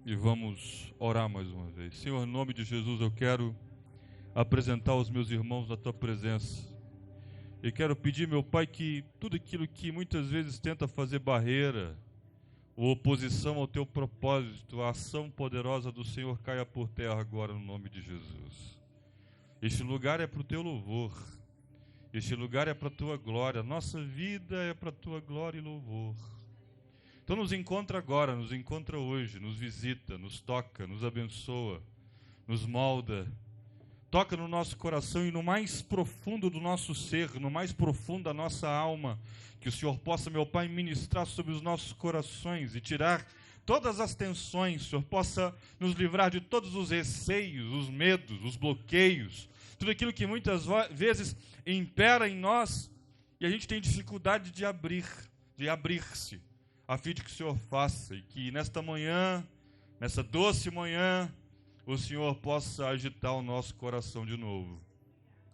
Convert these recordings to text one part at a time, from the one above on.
E vamos orar mais uma vez. Senhor, em nome de Jesus, eu quero apresentar os meus irmãos na Tua presença. E quero pedir, meu Pai, que tudo aquilo que muitas vezes tenta fazer barreira ou oposição ao Teu propósito, a ação poderosa do Senhor caia por terra agora no nome de Jesus. Este lugar é para o Teu louvor. Este lugar é para a Tua glória. Nossa vida é para a Tua glória e louvor. Então nos encontra agora, nos encontra hoje, nos visita, nos toca, nos abençoa, nos molda. Toca no nosso coração e no mais profundo do nosso ser, no mais profundo da nossa alma, que o Senhor possa, meu Pai, ministrar sobre os nossos corações e tirar todas as tensões. O Senhor possa nos livrar de todos os receios, os medos, os bloqueios, tudo aquilo que muitas vezes impera em nós e a gente tem dificuldade de abrir-se, a fim de que o Senhor faça e que nesta manhã, nessa doce manhã, o Senhor possa agitar o nosso coração de novo.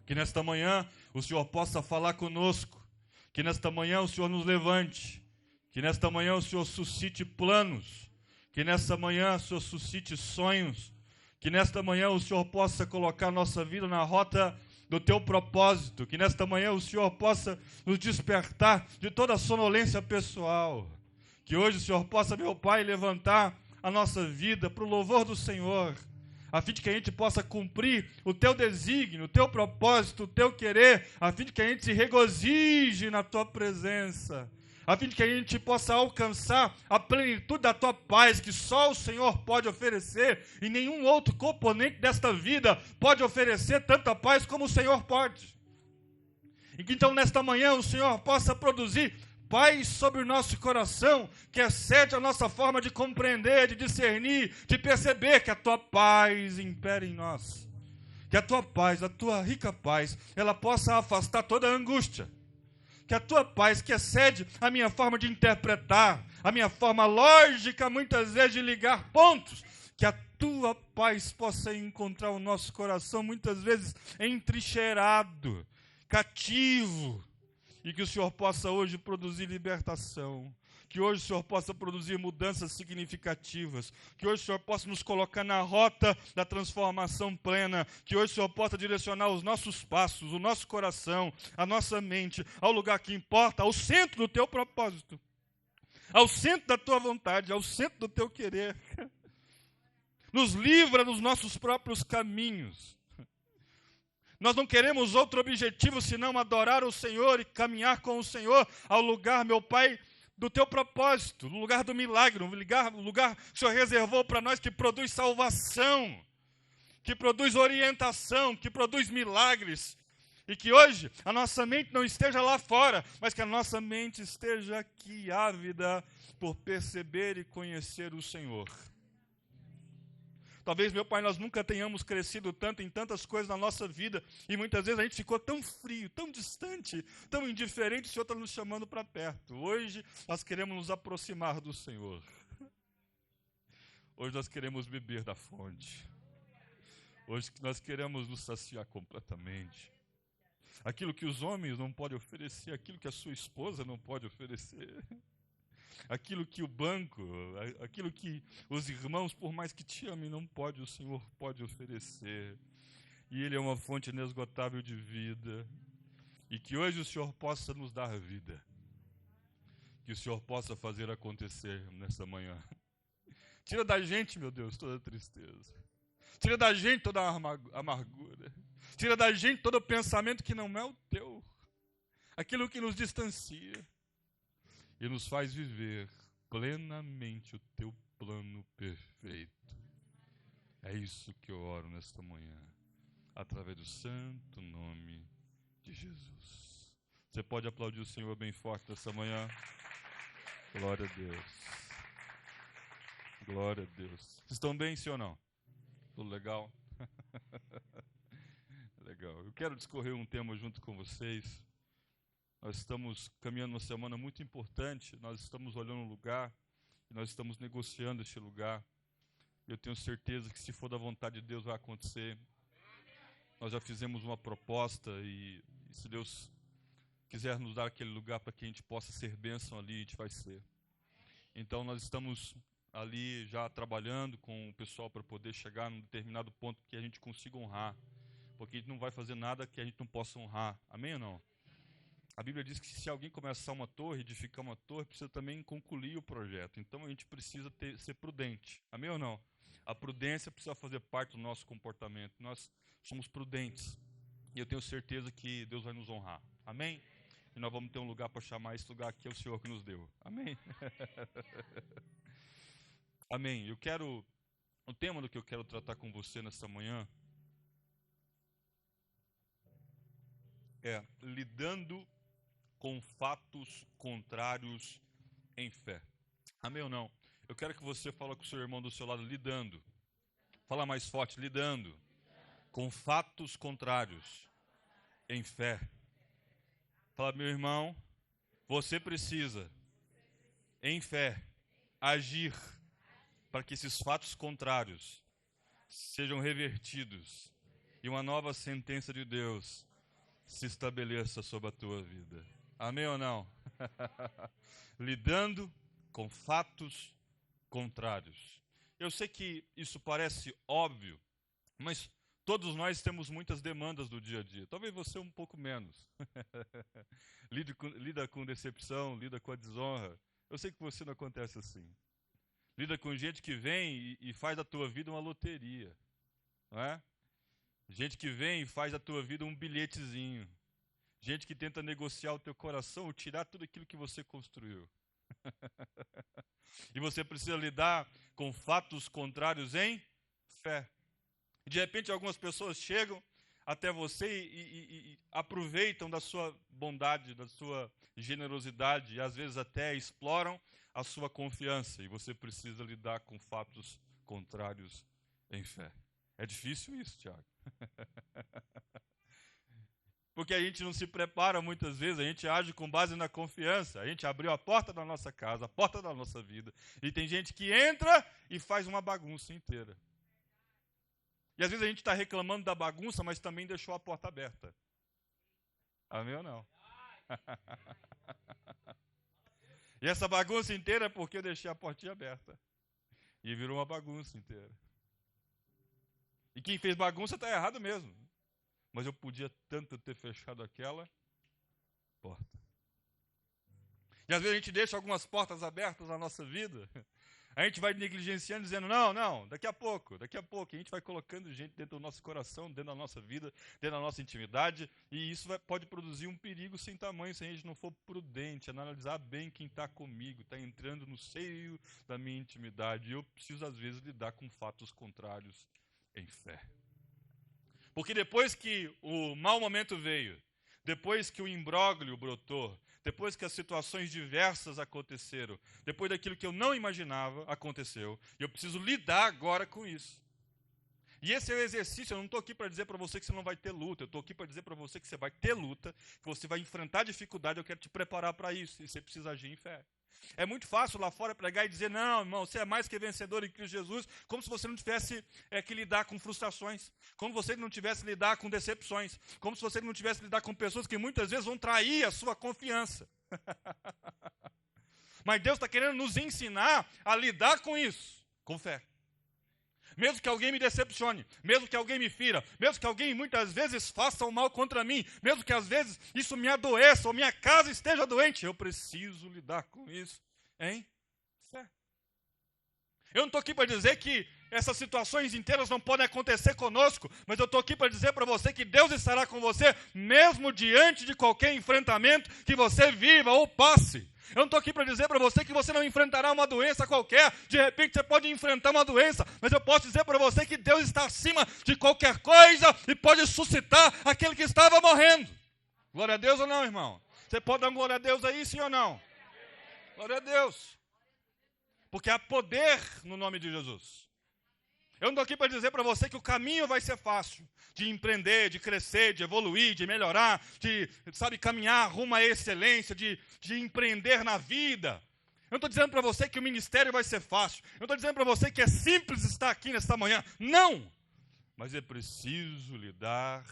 Que nesta manhã o Senhor possa falar conosco. Que nesta manhã o Senhor nos levante. Que nesta manhã o Senhor suscite planos. Que nesta manhã o Senhor suscite sonhos. Que nesta manhã o Senhor possa colocar a nossa vida na rota do Teu propósito. Que nesta manhã o Senhor possa nos despertar de toda a sonolência pessoal. Que hoje o Senhor possa, meu Pai, levantar a nossa vida para o louvor do Senhor, a fim de que a gente possa cumprir o Teu desígnio, o Teu propósito, o Teu querer, a fim de que a gente se regozije na Tua presença, a fim de que a gente possa alcançar a plenitude da Tua paz, que só o Senhor pode oferecer, e nenhum outro componente desta vida pode oferecer tanta paz como o Senhor pode. E que então nesta manhã o Senhor possa produzir paz sobre o nosso coração, que excede a nossa forma de compreender, de discernir, de perceber, que a Tua paz impere em nós. Que a Tua paz, a Tua rica paz, ela possa afastar toda a angústia. Que a Tua paz, que excede a minha forma de interpretar, a minha forma lógica, muitas vezes, de ligar pontos, que a Tua paz possa encontrar o nosso coração, muitas vezes, entrincheirado, cativo, e que o Senhor possa hoje produzir libertação, que hoje o Senhor possa produzir mudanças significativas, que hoje o Senhor possa nos colocar na rota da transformação plena, que hoje o Senhor possa direcionar os nossos passos, o nosso coração, a nossa mente, ao lugar que importa, ao centro do Teu propósito, ao centro da Tua vontade, ao centro do Teu querer. Nos livra dos nossos próprios caminhos. Nós não queremos outro objetivo senão adorar o Senhor e caminhar com o Senhor ao lugar, meu Pai, do Teu propósito, no lugar do milagre, no lugar que o Senhor reservou para nós, que produz salvação, que produz orientação, que produz milagres. E que hoje a nossa mente não esteja lá fora, mas que a nossa mente esteja aqui, ávida por perceber e conhecer o Senhor. Talvez, meu Pai, nós nunca tenhamos crescido tanto em tantas coisas na nossa vida, e muitas vezes a gente ficou tão frio, tão distante, tão indiferente, o Senhor está nos chamando para perto. Hoje nós queremos nos aproximar do Senhor. Hoje nós queremos beber da fonte. Hoje nós queremos nos saciar completamente. Aquilo que os homens não podem oferecer, aquilo que a sua esposa não pode oferecer. Aquilo que o banco, aquilo que os irmãos, por mais que te amem, não pode, o Senhor pode oferecer. E Ele é uma fonte inesgotável de vida. E que hoje o Senhor possa nos dar vida. Que o Senhor possa fazer acontecer nesta manhã. Tira da gente, meu Deus, toda tristeza. Tira da gente toda a amargura. Tira da gente todo o pensamento que não é o Teu. Aquilo que nos distancia. E nos faz viver plenamente o Teu plano perfeito. É isso que eu oro nesta manhã, através do santo nome de Jesus. Você pode aplaudir o Senhor bem forte nessa manhã? Glória a Deus. Glória a Deus. Vocês estão bem, sim ou não? Tudo legal? Legal. Eu quero discorrer um tema junto com vocês. Nós estamos caminhando uma semana muito importante, nós estamos olhando um lugar, e nós estamos negociando este lugar. Eu tenho certeza que se for da vontade de Deus vai acontecer. Nós já fizemos uma proposta e se Deus quiser nos dar aquele lugar para que a gente possa ser bênção ali, a gente vai ser. Então nós estamos ali já trabalhando com o pessoal para poder chegar num determinado ponto que a gente consiga honrar. Porque a gente não vai fazer nada que a gente não possa honrar. Amém ou não? A Bíblia diz que se alguém começar uma torre, edificar uma torre, precisa também concluir o projeto. Então a gente precisa ser prudente. Amém ou não? A prudência precisa fazer parte do nosso comportamento. Nós somos prudentes. E eu tenho certeza que Deus vai nos honrar. Amém? E nós vamos ter um lugar para chamar. Esse lugar aqui é o Senhor que nos deu. Amém? Amém. O tema do que eu quero tratar com você nessa manhã é lidando com fatos contrários em fé. Amém ou não? Eu quero que você fale com o seu irmão do seu lado, lidando. Fala mais forte, lidando com fatos contrários em fé. Fala, meu irmão, você precisa, em fé, agir para que esses fatos contrários sejam revertidos e uma nova sentença de Deus se estabeleça sobre a tua vida. Amém ou não? Lidando com fatos contrários. Eu sei que isso parece óbvio, mas todos nós temos muitas demandas do dia a dia. Talvez você um pouco menos. Lida com decepção, lida com a desonra. Eu sei que você não acontece assim. Lida com gente que vem e faz da tua vida uma loteria. Não é? Gente que vem e faz da tua vida um bilhetezinho. Gente que tenta negociar o teu coração, tirar tudo aquilo que você construiu. E você precisa lidar com fatos contrários em fé. De repente algumas pessoas chegam até você e aproveitam da sua bondade, da sua generosidade, e às vezes até exploram a sua confiança. E você precisa lidar com fatos contrários em fé. É difícil isso, Tiago. Porque a gente não se prepara muitas vezes, a gente age com base na confiança. A gente abriu a porta da nossa casa, a porta da nossa vida. E tem gente que entra e faz uma bagunça inteira. E às vezes a gente está reclamando da bagunça, mas também deixou a porta aberta. Amém ou não? E essa bagunça inteira é porque eu deixei a portinha aberta. E virou uma bagunça inteira. E quem fez bagunça está errado mesmo. Mas eu podia tanto ter fechado aquela porta. E às vezes a gente deixa algumas portas abertas na nossa vida. A gente vai negligenciando, dizendo, não, daqui a pouco. A gente vai colocando gente dentro do nosso coração, dentro da nossa vida, dentro da nossa intimidade. E isso pode produzir um perigo sem tamanho, se a gente não for prudente, analisar bem quem está comigo, está entrando no seio da minha intimidade. E eu preciso, às vezes, lidar com fatos contrários em fé. Porque depois que o mau momento veio, depois que o imbróglio brotou, depois que as situações diversas aconteceram, depois daquilo que eu não imaginava aconteceu, e eu preciso lidar agora com isso. E esse é o exercício. Eu não estou aqui para dizer para você que você não vai ter luta, eu estou aqui para dizer para você que você vai ter luta, que você vai enfrentar dificuldade, eu quero te preparar para isso, e você precisa agir em fé. É muito fácil lá fora pregar e dizer, não, irmão, você é mais que vencedor em Cristo Jesus, como se você não tivesse que lidar com frustrações, como se você não tivesse que lidar com decepções, como se você não tivesse que lidar com pessoas que muitas vezes vão trair a sua confiança. Mas Deus está querendo nos ensinar a lidar com isso, com fé. Mesmo que alguém me decepcione, mesmo que alguém me fira, mesmo que alguém muitas vezes faça o mal contra mim, mesmo que às vezes isso me adoeça ou minha casa esteja doente, eu preciso lidar com isso em fé. Eu não estou aqui para dizer que essas situações inteiras não podem acontecer conosco, mas eu estou aqui para dizer para você que Deus estará com você, mesmo diante de qualquer enfrentamento que você viva ou passe. Eu não estou aqui para dizer para você que você não enfrentará uma doença qualquer. De repente você pode enfrentar uma doença, mas eu posso dizer para você que Deus está acima de qualquer coisa e pode suscitar aquele que estava morrendo. Glória a Deus ou não, irmão? Você pode dar glória a Deus aí, sim ou não? Glória a Deus. Porque há poder no nome de Jesus. Eu não estou aqui para dizer para você que o caminho vai ser fácil, de empreender, de crescer, de evoluir, de melhorar, de, caminhar rumo à excelência, de empreender na vida. Eu não estou dizendo para você que o ministério vai ser fácil. Eu não estou dizendo para você que é simples estar aqui nesta manhã. Não! Mas é preciso lidar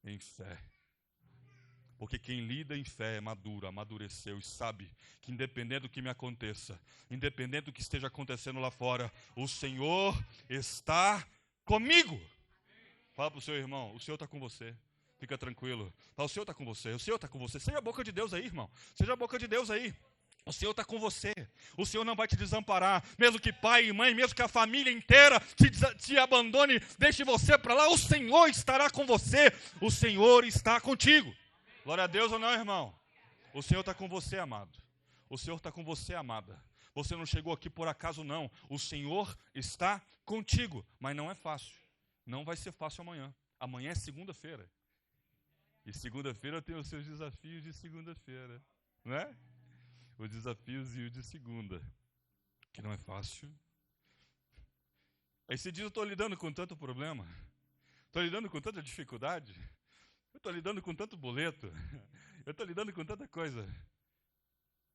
em fé. Porque quem lida em fé é maduro, amadureceu e sabe que independente do que me aconteça, independente do que esteja acontecendo lá fora, o Senhor está comigo. Fala para o seu irmão, o Senhor está com você. Fica tranquilo. Fala, o Senhor está com você, o Senhor está com você. Seja a boca de Deus aí, irmão. Seja a boca de Deus aí. O Senhor está com você. O Senhor não vai te desamparar. Mesmo que pai e mãe, mesmo que a família inteira te abandone, deixe você para lá, o Senhor estará com você. O Senhor está contigo. Glória a Deus ou não, irmão? O Senhor está com você, amado. O Senhor está com você, amada. Você não chegou aqui por acaso, não. O Senhor está contigo. Mas não é fácil. Não vai ser fácil amanhã. Amanhã é segunda-feira. E segunda-feira tem os seus desafios de segunda-feira. Não é? Os desafios de segunda. Que não é fácil. Esse dia eu estou lidando com tanto problema. Estou lidando com tanta dificuldade. Eu estou lidando com tanto boleto. Eu estou lidando com tanta coisa.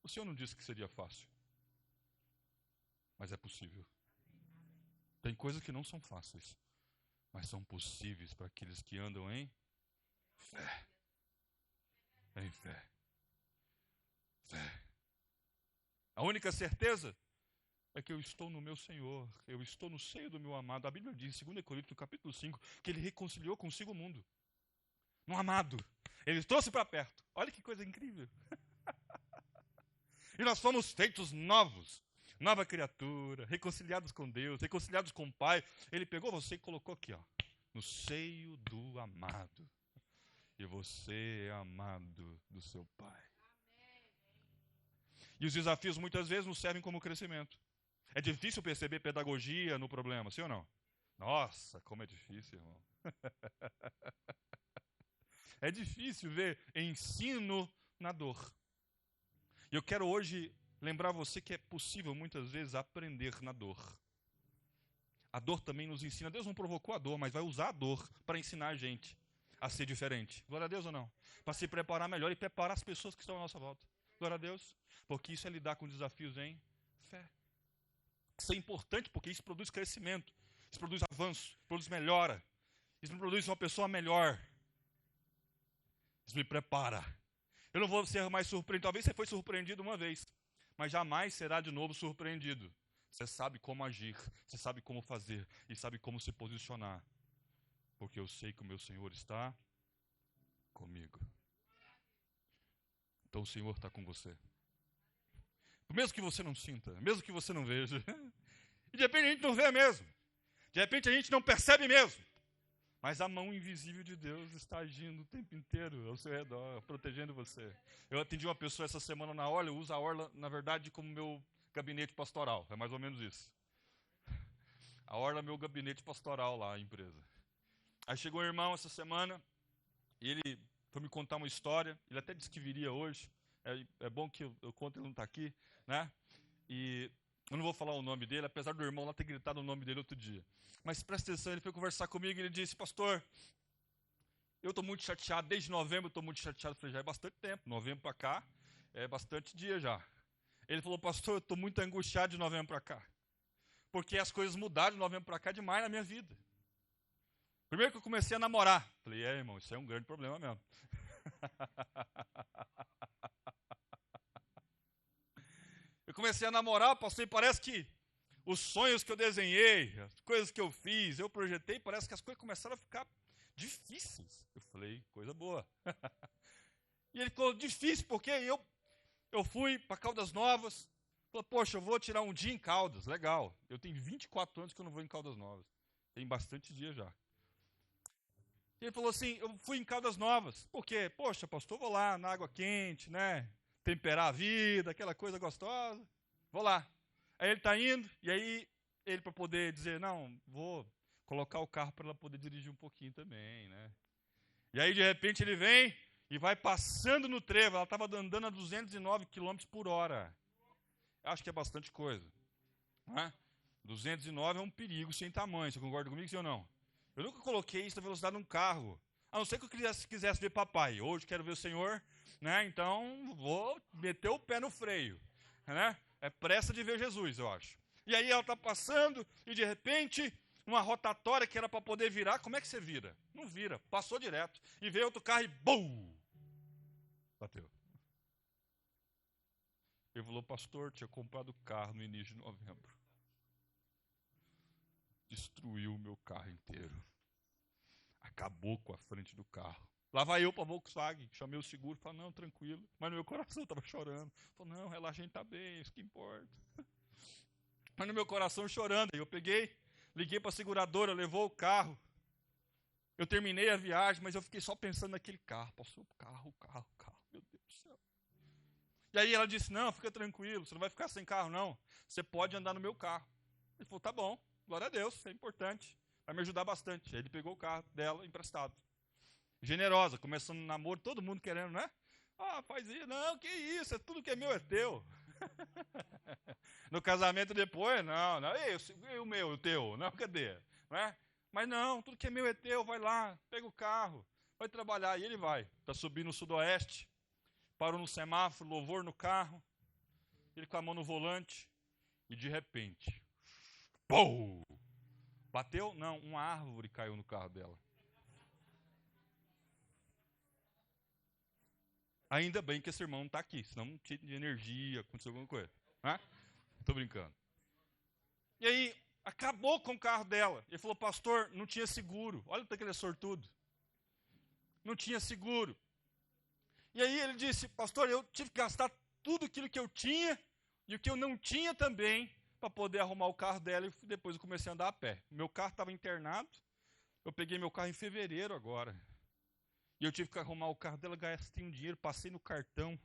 O Senhor não disse que seria fácil. Mas é possível. Tem coisas que não são fáceis. Mas são possíveis para aqueles que andam em fé. Em fé. Fé. A única certeza é que eu estou no meu Senhor. Eu estou no seio do meu amado. A Bíblia diz, em 2 Coríntios, capítulo 5, que ele reconciliou consigo o mundo. No amado. Ele trouxe para perto. Olha que coisa incrível. E nós fomos feitos novos. Nova criatura, reconciliados com Deus, reconciliados com o Pai. Ele pegou você e colocou aqui, ó, no seio do amado. E você é amado do seu Pai. E os desafios muitas vezes nos servem como crescimento. É difícil perceber pedagogia no problema, sim ou não? Nossa, como é difícil, irmão. É difícil ver ensino na dor. E eu quero hoje lembrar você que é possível muitas vezes aprender na dor. A dor também nos ensina. Deus não provocou a dor, mas vai usar a dor para ensinar a gente a ser diferente. Glória a Deus ou não? Para se preparar melhor e preparar as pessoas que estão à nossa volta. Glória a Deus. Porque isso é lidar com desafios em fé. Isso é importante porque isso produz crescimento. Isso produz avanço. Isso produz melhora. Isso me produz uma pessoa melhor. Isso me prepara. Eu não vou ser mais surpreendido. Talvez você foi surpreendido uma vez. Mas jamais será de novo surpreendido. Você sabe como agir. Você sabe como fazer. E sabe como se posicionar. Porque eu sei que o meu Senhor está comigo. Então o Senhor está com você. Mesmo que você não sinta, mesmo que você não veja. E de repente a gente não vê mesmo. De repente a gente não percebe mesmo. Mas a mão invisível de Deus está agindo o tempo inteiro ao seu redor, protegendo você. Eu atendi uma pessoa essa semana na Orla, eu uso a Orla, na verdade, como meu gabinete pastoral. É mais ou menos isso. A Orla é meu gabinete pastoral lá, a empresa. Aí chegou um irmão essa semana, e ele foi me contar uma história. Ele até disse que viria hoje. É bom que eu conto, ele não está aqui, né? E eu não vou falar o nome dele, apesar do irmão lá ter gritado o nome dele outro dia. Mas presta atenção, ele foi conversar comigo e ele disse, pastor, eu estou muito chateado, desde novembro eu estou muito chateado. Eu falei, já é bastante tempo, novembro para cá, é bastante dia já. Ele falou, pastor, eu estou muito angustiado de novembro para cá. Porque as coisas mudaram de novembro para cá demais na minha vida. Primeiro que eu comecei a namorar. Falei, irmão, isso é um grande problema mesmo. Eu comecei a namorar, pastor, e parece que os sonhos que eu desenhei, as coisas que eu fiz, eu projetei, parece que as coisas começaram a ficar difíceis. Eu falei, coisa boa. E ele falou, difícil, porque eu fui para Caldas Novas, falei, poxa, eu vou tirar um dia em Caldas, legal. Eu tenho 24 anos que eu não vou em Caldas Novas. Tem bastante dia já. E ele falou assim, eu fui em Caldas Novas, porque, poxa, pastor, vou lá na água quente, né? Temperar a vida, aquela coisa gostosa. Vou lá. Aí ele está indo, e aí ele para poder dizer, não, vou colocar o carro para ela poder dirigir um pouquinho também, né? E aí de repente ele vem e vai passando no trevo. Ela estava andando a 209 km por hora. Acho que é bastante coisa. Né? 209 é um perigo sem tamanho. Você concorda comigo, sim ou não? Eu nunca coloquei isso na velocidade num carro. A não ser que eu quisesse ver papai. Hoje quero ver o Senhor, né? Então vou meter o pé no freio. Né? É pressa de ver Jesus, eu acho. E aí ela está passando e de repente uma rotatória que era para poder virar. Como é que você vira? Não vira. Passou direto. E veio outro carro e BUM! Bateu. Ele falou, pastor, tinha comprado carro no início de novembro. Destruiu o meu carro inteiro. Acabou com a frente do carro. Lá vai eu para a Volkswagen, chamei o seguro, falei, não, tranquilo. Mas no meu coração estava chorando. Falei, não, relaxa, a gente está bem, isso que importa. Mas no meu coração chorando. Aí eu peguei, liguei para a seguradora, levou o carro. Eu terminei a viagem, mas eu fiquei só pensando naquele carro. Passou o carro, meu Deus do céu. E aí ela disse, não, fica tranquilo, você não vai ficar sem carro não. Você pode andar no meu carro. Ele falou, tá bom, glória a Deus, isso é importante. Vai me ajudar bastante. Aí ele pegou o carro dela emprestado. Generosa, começando o namoro, todo mundo querendo, né? Ah, faz isso. Não, que isso, é tudo que é meu é teu. No casamento depois, não. E o meu, o teu? Não, cadê? Não é? Mas não, tudo que é meu é teu, vai lá, pega o carro, vai trabalhar. E ele vai. Está subindo no sudoeste, parou no semáforo, louvor no carro, ele com a mão no volante, e de repente, pum! Bateu? Não, uma árvore caiu no carro dela. Ainda bem que esse irmão não está aqui, senão não tinha de energia, aconteceu alguma coisa. Né? Tô brincando. E aí, acabou com o carro dela. Ele falou, pastor, não tinha seguro. Olha até que ele é sortudo. Não tinha seguro. E aí ele disse, pastor, eu tive que gastar tudo aquilo que eu tinha e o que eu não tinha também para poder arrumar o carro dela e depois eu comecei a andar a pé. Meu carro estava internado, eu peguei meu carro em fevereiro agora. E eu tive que arrumar o carro dela, gastei um dinheiro, passei no cartão,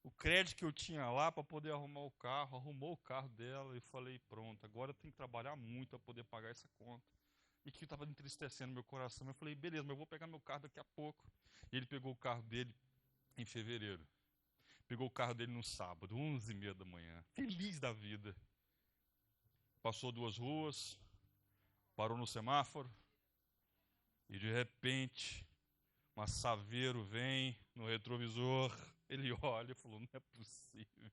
o crédito que eu tinha lá para poder arrumar o carro, arrumou o carro dela e falei, pronto, agora eu tenho que trabalhar muito para poder pagar essa conta. E que estava entristecendo meu coração. Eu falei, beleza, mas eu vou pegar meu carro daqui a pouco. E ele pegou o carro dele em fevereiro. Pegou o carro dele no sábado, 11h30 da manhã. Feliz da vida. Passou 2 ruas, parou no semáforo. E de repente, um saveiro vem no retrovisor. Ele olha e falou, não é possível.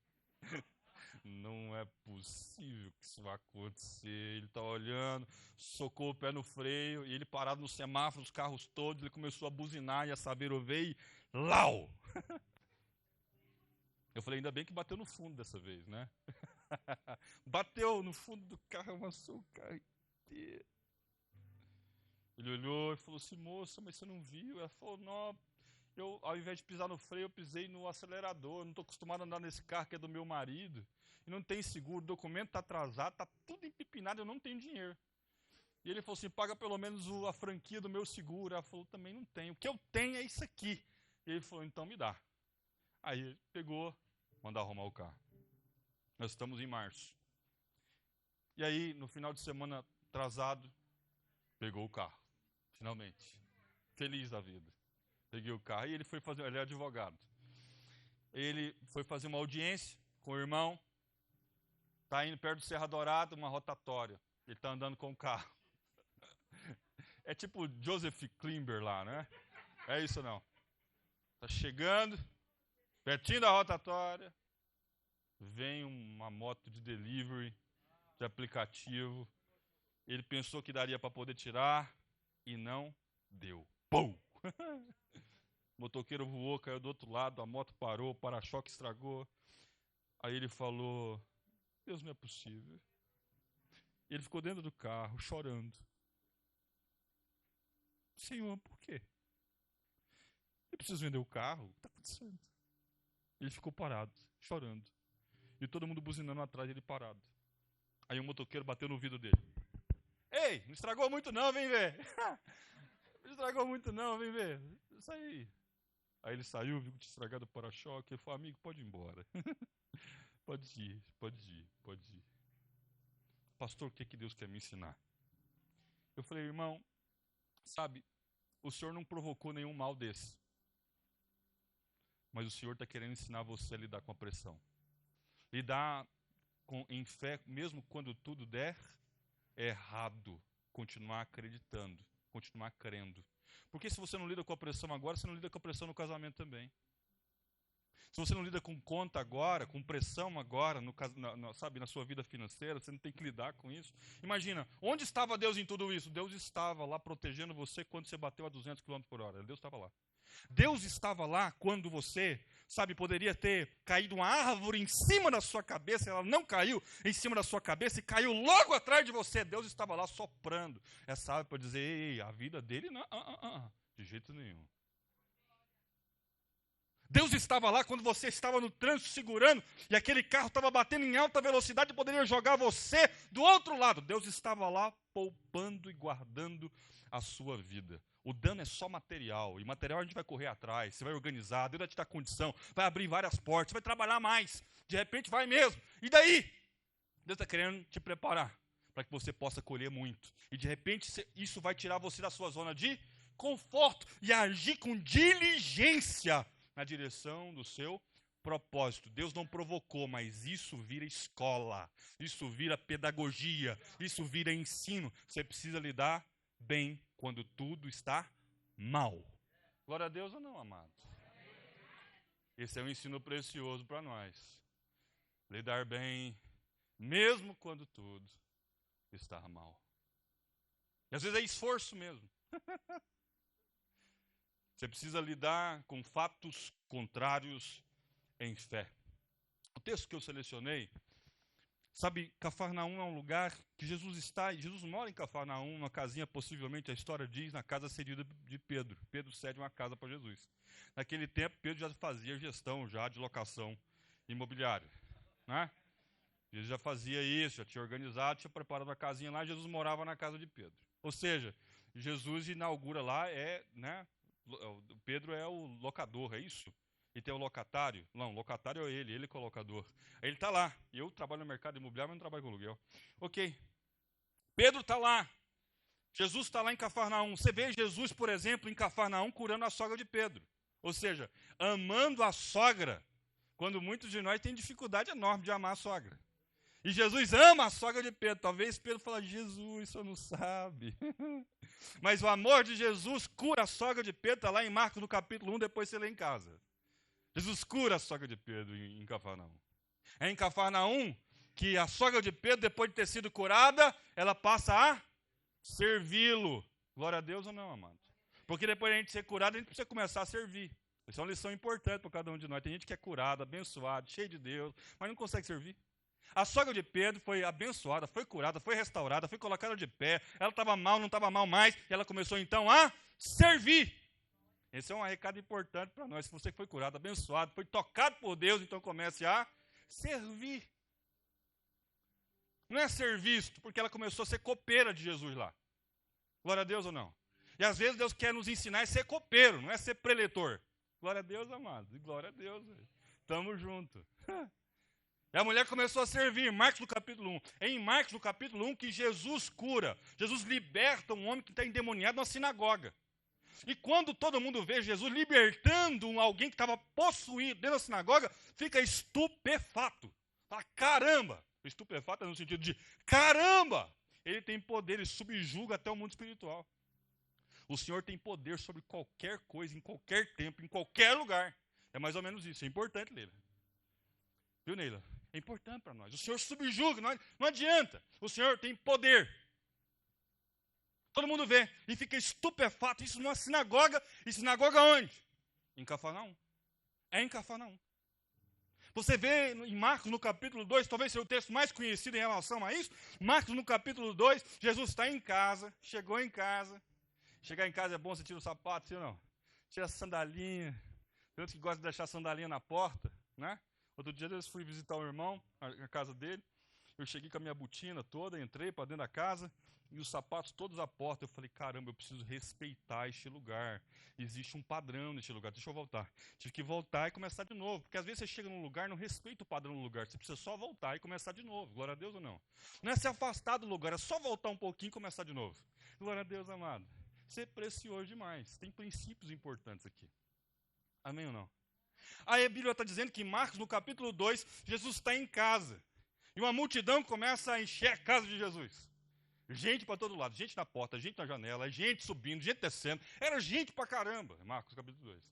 Não é possível que isso vai acontecer. Ele está olhando, socou o pé no freio, e ele parado no semáforo, os carros todos, ele começou a buzinar, e a saveiro veio e lau! Eu falei, ainda bem que bateu no fundo dessa vez, né? Bateu no fundo do carro, amassou o carro inteiro. Ele olhou e falou assim, moça, mas você não viu? Ela falou, não, eu, ao invés de pisar no freio, eu pisei no acelerador. Eu não estou acostumado a andar nesse carro que é do meu marido. E não tem seguro, o documento está atrasado, está tudo empipinado, eu não tenho dinheiro. E ele falou assim, paga pelo menos a franquia do meu seguro. Ela falou, também não tenho. O que eu tenho é isso aqui. E ele falou, então me dá. Aí ele pegou, mandou arrumar o carro. Nós estamos em março. E aí, no final de semana atrasado, pegou o carro. Finalmente. Feliz da vida. Peguei o carro e ele foi fazer, ele é advogado. Ele foi fazer uma audiência com o irmão. Está indo perto do Serra Dourada, uma rotatória. Ele está andando com o carro. É tipo Joseph Klimber lá, né? É isso não. Está chegando, pertinho da rotatória, vem uma moto de delivery, de aplicativo. Ele pensou que daria para poder tirar e não deu. Pum! O motoqueiro voou, caiu do outro lado, a moto parou, o para-choque estragou. Aí ele falou, Deus, não é possível. Ele ficou dentro do carro, chorando. Senhor, por quê? Eu preciso vender o carro? O que está acontecendo? Ele ficou parado, chorando. E todo mundo buzinando atrás dele parado. Aí um motoqueiro bateu no vidro dele. Ei, não estragou muito não, vem ver. Não estragou muito não, vem ver. Isso aí. Aí ele saiu, viu que tinha estragado o para-choque. Ele falou, amigo, pode ir embora. Pode ir, pode ir, pode ir. Pastor, o que, que Deus quer me ensinar? Eu falei, irmão, sabe, o Senhor não provocou nenhum mal desse. Mas o Senhor está querendo ensinar você a lidar com a pressão. Lidar em fé, mesmo quando tudo der errado. Continuar acreditando, continuar crendo. Porque se você não lida com a pressão agora, você não lida com a pressão no casamento também. Se você não lida com conta agora, com pressão agora, sabe, na sua vida financeira, você não tem que lidar com isso. Imagina, onde estava Deus em tudo isso? Deus estava lá protegendo você quando você bateu a 200 km por hora. Deus estava lá. Deus estava lá quando você, poderia ter caído uma árvore em cima da sua cabeça, ela não caiu em cima da sua cabeça e caiu logo atrás de você. Deus estava lá soprando essa árvore para dizer, ei, a vida dele não, de jeito nenhum. Deus estava lá quando você estava no trânsito segurando e aquele carro estava batendo em alta velocidade e poderia jogar você do outro lado. Deus estava lá poupando e guardando a sua vida. O dano é só material, e material a gente vai correr atrás, você vai organizar, Deus vai te dar condição, vai abrir várias portas, vai trabalhar mais, de repente vai mesmo. E daí? Deus está querendo te preparar para que você possa colher muito. E de repente isso vai tirar você da sua zona de conforto e agir com diligência na direção do seu propósito. Deus não provocou, mas isso vira escola, isso vira pedagogia, isso vira ensino. Você precisa lidar bem quando tudo está mal. Glória a Deus ou não, amado? Esse é um ensino precioso para nós. Lidar bem, mesmo quando tudo está mal. E às vezes é esforço mesmo. Você precisa lidar com fatos contrários em fé. O texto que eu selecionei, Cafarnaum é um lugar que Jesus está, e Jesus mora em Cafarnaum, numa casinha, possivelmente, a história diz, na casa cedida de Pedro. Pedro cede uma casa para Jesus. Naquele tempo, Pedro já fazia gestão já de locação imobiliária. Né? Jesus já fazia isso, já tinha organizado, tinha preparado uma casinha lá, Jesus morava na casa de Pedro. Ou seja, Jesus inaugura lá, Pedro é o locador, é isso? E tem o locatário? Não, o locatário é ele que é o locador. Ele está lá. Eu trabalho no mercado imobiliário, mas não trabalho com aluguel. Ok. Pedro está lá. Jesus está lá em Cafarnaum. Você vê Jesus, por exemplo, em Cafarnaum, curando a sogra de Pedro. Ou seja, amando a sogra, quando muitos de nós têm dificuldade enorme de amar a sogra. E Jesus ama a sogra de Pedro. Talvez Pedro fale, Jesus, o senhor não sabe. Mas o amor de Jesus cura a sogra de Pedro, está lá em Marcos no capítulo 1, depois você lê em casa. Jesus cura a sogra de Pedro em Cafarnaum. É em Cafarnaum que a sogra de Pedro, depois de ter sido curada, ela passa a servi-lo. Glória a Deus ou não, amado? Porque depois de a gente ser curado, a gente precisa começar a servir. Isso é uma lição importante para cada um de nós. Tem gente que é curada, abençoada, cheio de Deus, mas não consegue servir. A sogra de Pedro foi abençoada, foi curada, foi restaurada, foi colocada de pé. Ela estava mal, não estava mal mais, e ela começou então a servir. Esse é um recado importante para nós. Se você foi curado, abençoado, foi tocado por Deus, então comece a servir. Não é ser visto, porque ela começou a ser copeira de Jesus lá. Glória a Deus ou não? E às vezes Deus quer nos ensinar a ser copeiro, não é ser preletor. Glória a Deus, amados. E glória a Deus. Estamos juntos. E a mulher começou a servir, Marcos no capítulo 1. É em Marcos no capítulo 1 que Jesus cura. Jesus liberta um homem que está endemoniado na sinagoga. E quando todo mundo vê Jesus libertando alguém que estava possuído dentro da sinagoga, fica estupefato. Fala, caramba! Estupefato é no sentido de, caramba! Ele tem poder, ele subjuga até o mundo espiritual. O Senhor tem poder sobre qualquer coisa, em qualquer tempo, em qualquer lugar. É mais ou menos isso, é importante, Leila. Viu, Neila? É importante para nós. O Senhor subjuga, não adianta. O Senhor tem poder. Todo mundo vê e fica estupefato. Isso numa sinagoga. E sinagoga onde? Em Cafarnaum. É em Cafarnaum. Você vê em Marcos no capítulo 2, talvez seja o texto mais conhecido em relação a isso. Marcos no capítulo 2, Jesus está em casa, chegou em casa. Chegar em casa é bom, você tira o sapato, sim ou não? Tira a sandalinha. Tem outros que gostam de deixar a sandalinha na porta, né? Outro dia eu fui visitar o irmão, a casa dele. Eu cheguei com a minha botina toda, entrei para dentro da casa e os sapatos todos à porta. Eu falei, caramba, eu preciso respeitar este lugar. Existe um padrão neste lugar. Deixa eu voltar. Tive que voltar e começar de novo. Porque às vezes você chega num lugar e não respeita o padrão do lugar. Você precisa só voltar e começar de novo. Glória a Deus ou não? Não é se afastar do lugar, é só voltar um pouquinho e começar de novo. Glória a Deus, amado. Isso é precioso demais. Tem princípios importantes aqui. Amém ou não? Aí a Bíblia está dizendo que em Marcos, no capítulo 2, Jesus está em casa. E uma multidão começa a encher a casa de Jesus. Gente para todo lado, gente na porta, gente na janela, gente subindo, gente descendo. Era gente pra caramba, Marcos capítulo 2.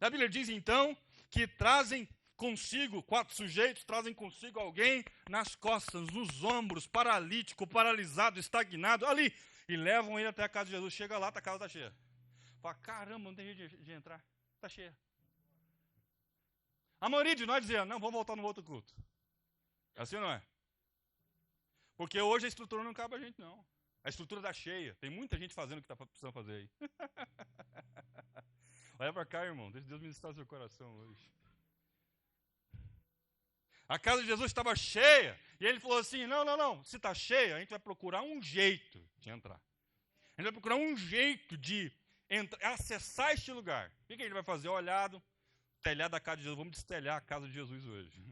A Bíblia diz então que trazem consigo, 4 sujeitos, trazem consigo alguém nas costas, nos ombros, paralítico, paralisado, estagnado, ali. E levam ele até a casa de Jesus. Chega lá, a casa está cheia. Fala, caramba, não tem jeito de entrar. Está cheia. A maioria de nós dizia, não, vamos voltar no outro culto. É assim ou não é? Porque hoje a estrutura não cabe a gente, não. A estrutura está cheia. Tem muita gente fazendo o que está precisando fazer aí. Olha para cá, irmão. Deixa Deus ministrar seu coração hoje. A casa de Jesus estava cheia. E ele falou assim, não. Se está cheia, a gente vai procurar um jeito de entrar. A gente vai procurar um jeito de acessar este lugar. O que a gente vai fazer? Olhado, telhado da casa de Jesus. Vamos destelhar a casa de Jesus hoje.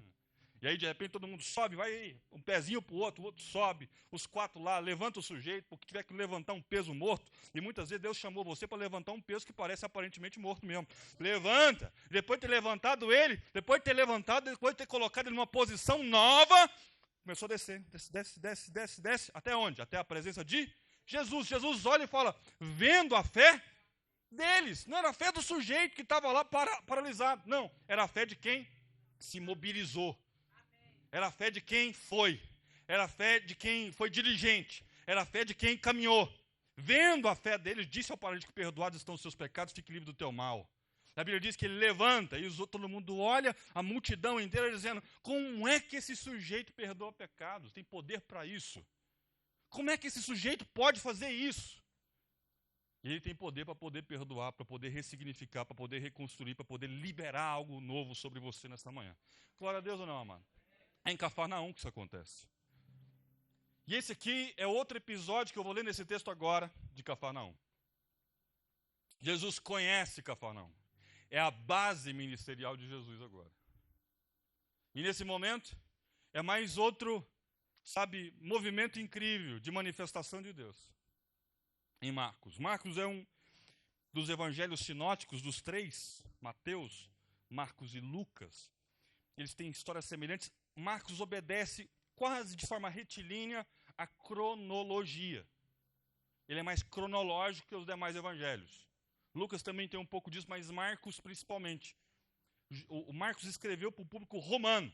E aí, de repente, todo mundo sobe, vai aí, um pezinho para o outro sobe, os 4 lá, levanta o sujeito, porque tiver que levantar um peso morto. E muitas vezes Deus chamou você para levantar um peso que parece aparentemente morto mesmo. Levanta, depois de ter levantado ele, depois de ter colocado ele numa posição nova, começou a descer, desce. Até onde? Até a presença de Jesus. Jesus olha e fala, vendo a fé deles. Não era a fé do sujeito que estava lá paralisado. Não, era a fé de quem se mobilizou. Era a fé de quem foi. Era a fé de quem foi diligente. Era a fé de quem caminhou. Vendo a fé deles, disse ao paralítico, perdoados estão os seus pecados, fique livre do teu mal. A Bíblia diz que ele levanta e todo mundo olha, a multidão inteira dizendo, como é que esse sujeito perdoa pecados? Tem poder para isso. Como é que esse sujeito pode fazer isso? E ele tem poder para poder perdoar, para poder ressignificar, para poder reconstruir, para poder liberar algo novo sobre você nesta manhã. Glória a Deus ou não, amado? É em Cafarnaum que isso acontece. E esse aqui é outro episódio que eu vou ler nesse texto agora, de Cafarnaum. Jesus conhece Cafarnaum. É a base ministerial de Jesus agora. E nesse momento, é mais outro, movimento incrível de manifestação de Deus. Em Marcos. Marcos é um dos evangelhos sinóticos, dos 3, Mateus, Marcos e Lucas. Eles têm histórias semelhantes. Marcos obedece quase de forma retilínea à cronologia. Ele é mais cronológico que os demais evangelhos. Lucas também tem um pouco disso, mas Marcos principalmente. O Marcos escreveu para o público romano.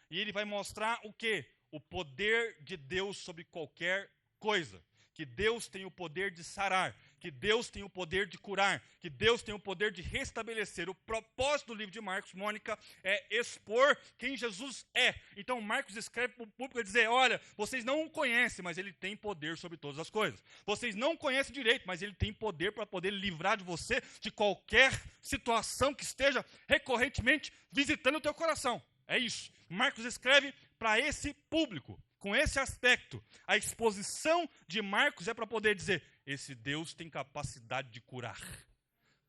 E ele vai mostrar o quê? O poder de Deus sobre qualquer coisa. Que Deus tem o poder de sarar, que Deus tem o poder de curar, que Deus tem o poder de restabelecer. O propósito do livro de Marcos, Mônica, é expor quem Jesus é. Então Marcos escreve para o público e dizer, olha, vocês não o conhecem, mas ele tem poder sobre todas as coisas. Vocês não conhecem direito, mas ele tem poder para poder livrar de você de qualquer situação que esteja recorrentemente visitando o teu coração. É isso. Marcos escreve para esse público. Com esse aspecto, a exposição de Marcos é para poder dizer, esse Deus tem capacidade de curar.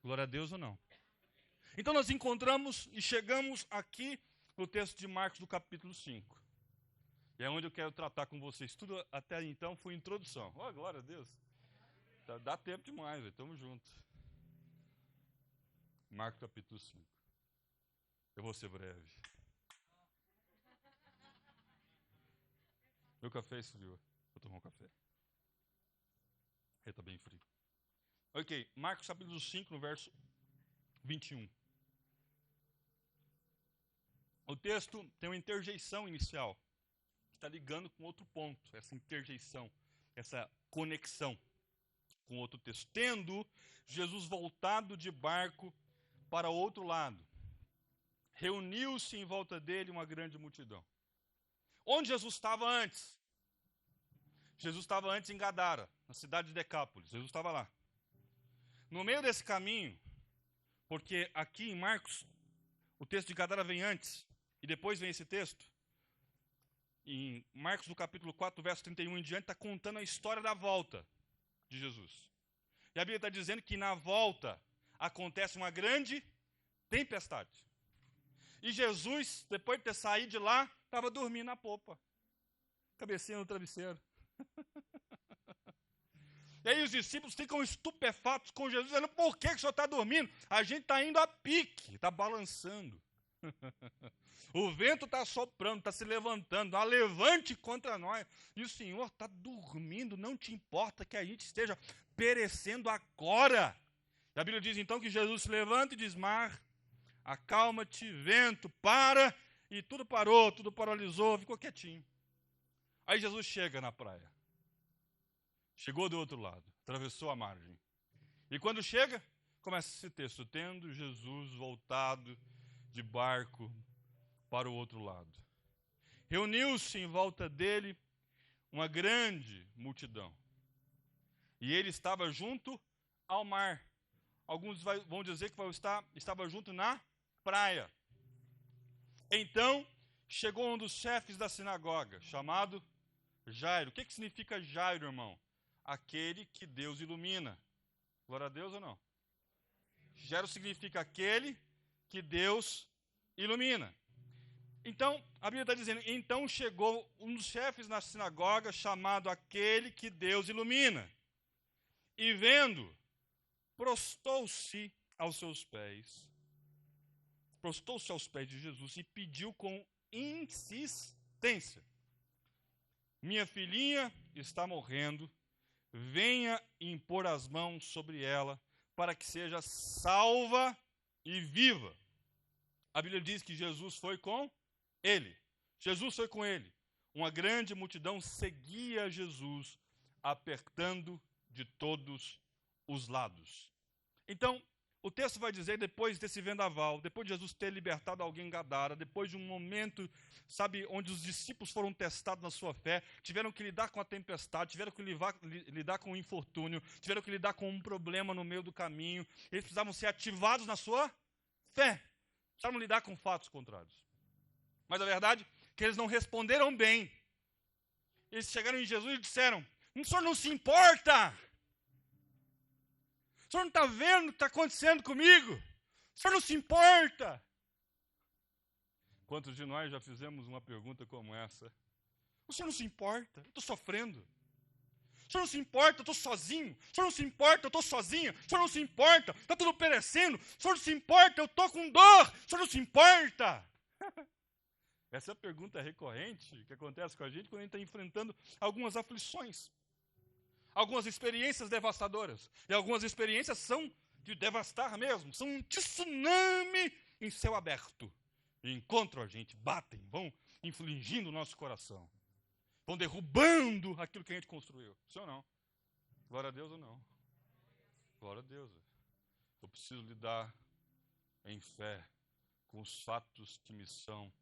Glória a Deus ou não? Então nós encontramos e chegamos aqui no texto de Marcos do capítulo 5. E é onde eu quero tratar com vocês. Tudo até então foi introdução. Oh, glória a Deus. Dá tempo demais, estamos juntos. Marcos capítulo 5. Eu vou ser breve. Meu café esfriou. Vou tomar um café. Ele está bem frio. Ok, Marcos capítulo 5, no verso 21. O texto tem uma interjeição inicial, que está ligando com outro ponto, essa interjeição, essa conexão com outro texto. Tendo Jesus voltado de barco para outro lado, reuniu-se em volta dele uma grande multidão. Onde Jesus estava antes? Jesus estava antes em Gadara, na cidade de Decápolis. Jesus estava lá. No meio desse caminho, porque aqui em Marcos, o texto de Gadara vem antes, e depois vem esse texto. Em Marcos, no capítulo 4, verso 31 em diante, está contando a história da volta de Jesus. E a Bíblia está dizendo que na volta acontece uma grande tempestade. E Jesus, depois de ter saído de lá, estava dormindo na popa. Cabecinha no travesseiro. E aí os discípulos ficam estupefatos com Jesus, dizendo, por que o senhor está dormindo? A gente está indo a pique, está balançando. O vento está soprando, está se levantando, há levante contra nós. E o Senhor está dormindo, não te importa que a gente esteja perecendo agora. E a Bíblia diz então que Jesus se levanta e diz, mar, acalma-te, vento, para, e tudo parou, tudo paralisou, ficou quietinho. Aí Jesus chega na praia. Chegou do outro lado, atravessou a margem. E quando chega, começa esse texto, tendo Jesus voltado de barco para o outro lado. Reuniu-se em volta dele uma grande multidão. E ele estava junto ao mar. Alguns vão dizer que estava junto na praia. Então, chegou um dos chefes da sinagoga, chamado Jairo. O que significa Jairo, irmão? Aquele que Deus ilumina. Glória a Deus ou não? Jairo significa aquele que Deus ilumina. Então, a Bíblia está dizendo, então chegou um dos chefes na sinagoga, chamado aquele que Deus ilumina. E vendo, prostou-se aos seus pés de Jesus e pediu com insistência: minha filhinha está morrendo, venha impor as mãos sobre ela, para que seja salva e viva. A Bíblia diz que Jesus foi com ele. Jesus foi com ele. Uma grande multidão seguia Jesus, apertando de todos os lados. Então, o texto vai dizer, depois desse vendaval, depois de Jesus ter libertado alguém em Gadara, depois de um momento, sabe, onde os discípulos foram testados na sua fé, tiveram que lidar com a tempestade, tiveram que lidar com o infortúnio, tiveram que lidar com um problema no meio do caminho, eles precisavam ser ativados na sua fé, precisavam lidar com fatos contrários. Mas a verdade é que eles não responderam bem. Eles chegaram em Jesus e disseram: o senhor não se importa? O senhor não está vendo o que está acontecendo comigo? O senhor não se importa? Quantos de nós já fizemos uma pergunta como essa? O senhor não se importa? Eu estou sofrendo. O senhor não se importa? Eu estou sozinho. O senhor não se importa? Eu estou sozinha. O senhor não se importa? Está tudo perecendo. O senhor não se importa? Eu estou com dor. O senhor não se importa? Essa é a pergunta recorrente que acontece com a gente quando a gente está enfrentando algumas aflições. Algumas experiências devastadoras. E algumas experiências são de devastar mesmo. São um tsunami em céu aberto. E encontram a gente, batem, vão infligindo o nosso coração. Vão derrubando aquilo que a gente construiu. Sim ou não? Glória a Deus ou não? Glória a Deus. Eu preciso lidar em fé com os fatos que me são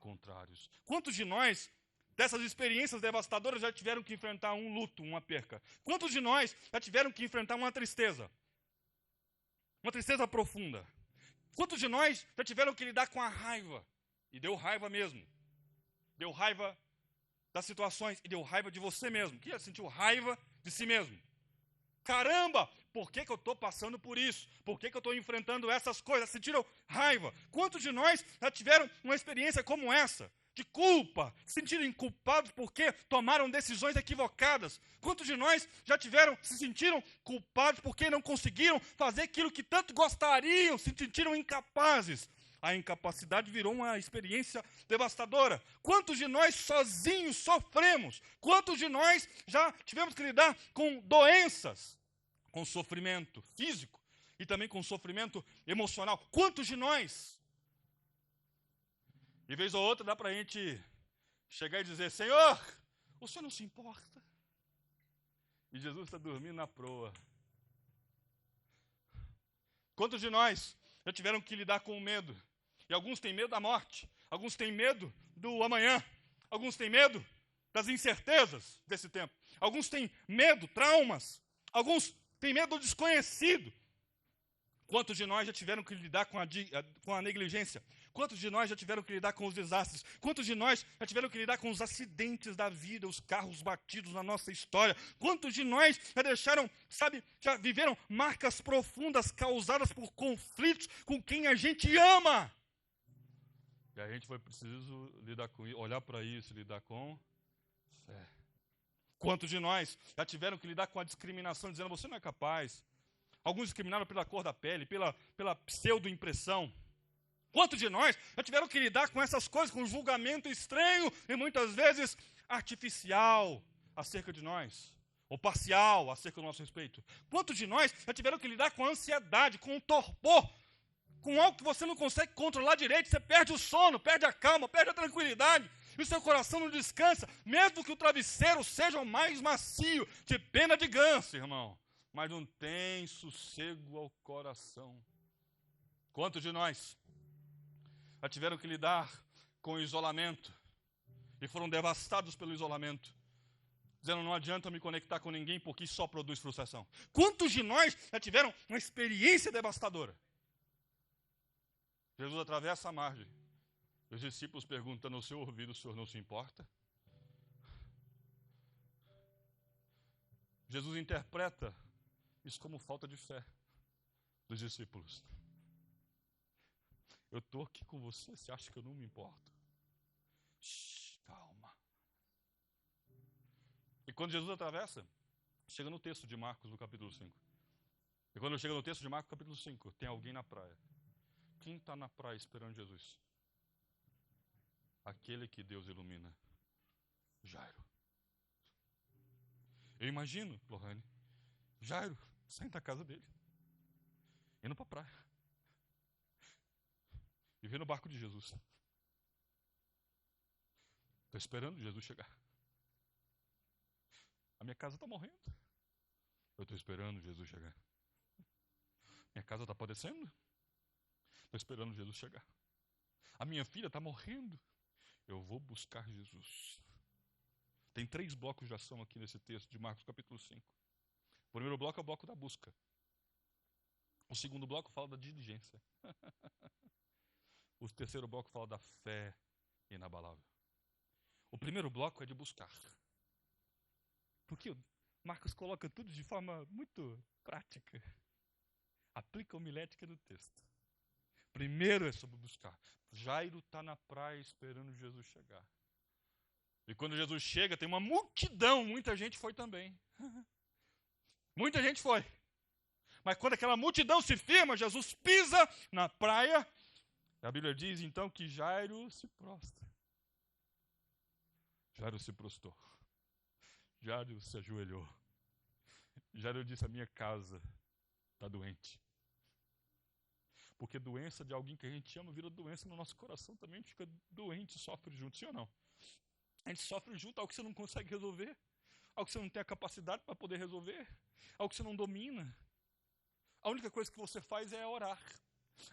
contrários. Quantos de nós, dessas experiências devastadoras, já tiveram que enfrentar um luto, uma perca? Quantos de nós já tiveram que enfrentar uma tristeza? Uma tristeza profunda. Quantos de nós já tiveram que lidar com a raiva? E deu raiva mesmo. Deu raiva das situações e deu raiva de você mesmo. Quem já sentiu raiva de si mesmo? Caramba, por que eu estou passando por isso? Por que eu estou enfrentando essas coisas? Sentiram raiva? Quantos de nós já tiveram uma experiência como essa? De culpa, se sentiram culpados porque tomaram decisões equivocadas. Quantos de nós já se sentiram culpados porque não conseguiram fazer aquilo que tanto gostariam, se sentiram incapazes? A incapacidade virou uma experiência devastadora. Quantos de nós sozinhos sofremos? Quantos de nós já tivemos que lidar com doenças, com sofrimento físico e também com sofrimento emocional? Quantos de nós? De vez ou outra dá para a gente chegar e dizer: Senhor, o Senhor não se importa? E Jesus está dormindo na proa. Quantos de nós já tiveram que lidar com o medo? E alguns têm medo da morte, alguns têm medo do amanhã, alguns têm medo das incertezas desse tempo, alguns têm medo, traumas, alguns têm medo do desconhecido. Quantos de nós já tiveram que lidar com a negligência? Quantos de nós já tiveram que lidar com os desastres? Quantos de nós já tiveram que lidar com os acidentes da vida, os carros batidos na nossa história? Quantos de nós já viveram marcas profundas causadas por conflitos com quem a gente ama? E a gente foi preciso lidar com isso, olhar para isso, lidar com fé. Quantos de nós já tiveram que lidar com a discriminação, dizendo: você não é capaz? Alguns discriminaram pela cor da pele, pela pseudo-impressão. Quantos de nós já tiveram que lidar com essas coisas, com um julgamento estranho e muitas vezes artificial acerca de nós, ou parcial acerca do nosso respeito? Quantos de nós já tiveram que lidar com a ansiedade, com o torpor, com algo que você não consegue controlar direito? Você perde o sono, perde a calma, perde a tranquilidade, e o seu coração não descansa, mesmo que o travesseiro seja o mais macio, de pena de ganso, irmão. mas não tem sossego ao coração. Quantos de nós já tiveram que lidar com o isolamento e foram devastados pelo isolamento, dizendo não adianta me conectar com ninguém porque isso só produz frustração? Quantos de nós já tiveram uma experiência devastadora? Jesus atravessa a margem. Os discípulos perguntam no seu ouvido: o senhor não se importa? Jesus interpreta isso como falta de fé dos discípulos. Eu estou aqui com você, você acha que eu não me importo? Shhh, calma. E quando Jesus atravessa, chega no texto de Marcos, no capítulo 5. E quando chega no texto de Marcos, capítulo 5, tem alguém na praia. Quem está na praia esperando Jesus? Aquele que Deus ilumina. Jairo. Eu imagino, Lohane, Jairo saindo da casa dele, indo para a praia, e vendo o barco de Jesus. Estou esperando Jesus chegar. A minha casa está morrendo. Eu estou esperando Jesus chegar. Minha casa está padecendo. Estou esperando Jesus chegar. A minha filha está morrendo. Eu vou buscar Jesus. Tem 3 blocos de ação aqui nesse texto de Marcos capítulo 5. O primeiro bloco é o bloco da busca. O segundo bloco fala da diligência. O terceiro bloco fala da fé inabalável. O primeiro bloco é de buscar. Porque Marcos coloca tudo de forma muito prática. Aplica a homilética do texto. Primeiro é sobre buscar. Jairo está na praia esperando Jesus chegar. E quando Jesus chega, tem uma multidão. Muita gente foi também. Muita gente foi. Mas quando aquela multidão se firma, Jesus pisa na praia. A Bíblia diz então que Jairo se prostra. Jairo se prostrou. Jairo se ajoelhou. Jairo disse: a minha casa está doente. Porque doença de alguém que a gente ama vira doença no nosso coração também. A gente fica doente, sofre junto, sim ou não? A gente sofre junto, algo que você não consegue resolver, algo que você não tem a capacidade para poder resolver, algo que você não domina. A única coisa que você faz é orar.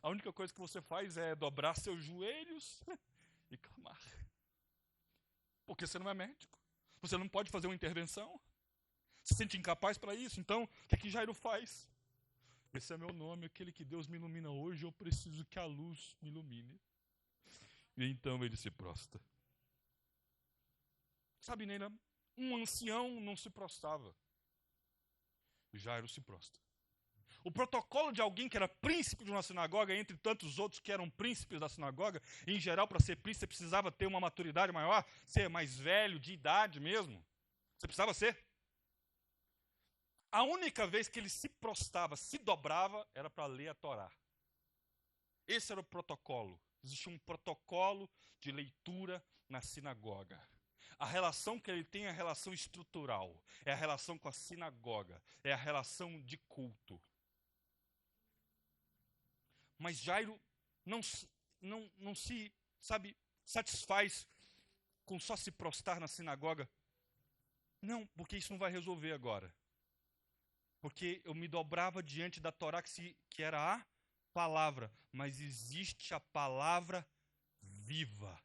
A única coisa que você faz é dobrar seus joelhos e clamar. Porque você não é médico. Você não pode fazer uma intervenção. Você se sente incapaz para isso. Então, o que Jairo faz? Esse é meu nome, aquele que Deus me ilumina hoje. Eu preciso que a luz me ilumine. E então ele se prostra. Sabe, Neila, um ancião não se prostrava. Jairo se prostra. O protocolo de alguém que era príncipe de uma sinagoga, entre tantos outros que eram príncipes da sinagoga, em geral, para ser príncipe, você precisava ter uma maturidade maior, ser mais velho, de idade mesmo. Você precisava ser. A única vez que ele se prostrava, se dobrava, era para ler a Torá. Esse era o protocolo. Existia um protocolo de leitura na sinagoga. A relação que ele tem é a relação estrutural, é a relação com a sinagoga, é a relação de culto. Mas Jairo não se, satisfaz com só se prostrar na sinagoga. Não, porque isso não vai resolver agora. Porque eu me dobrava diante da Torá que era a palavra, mas existe a palavra viva.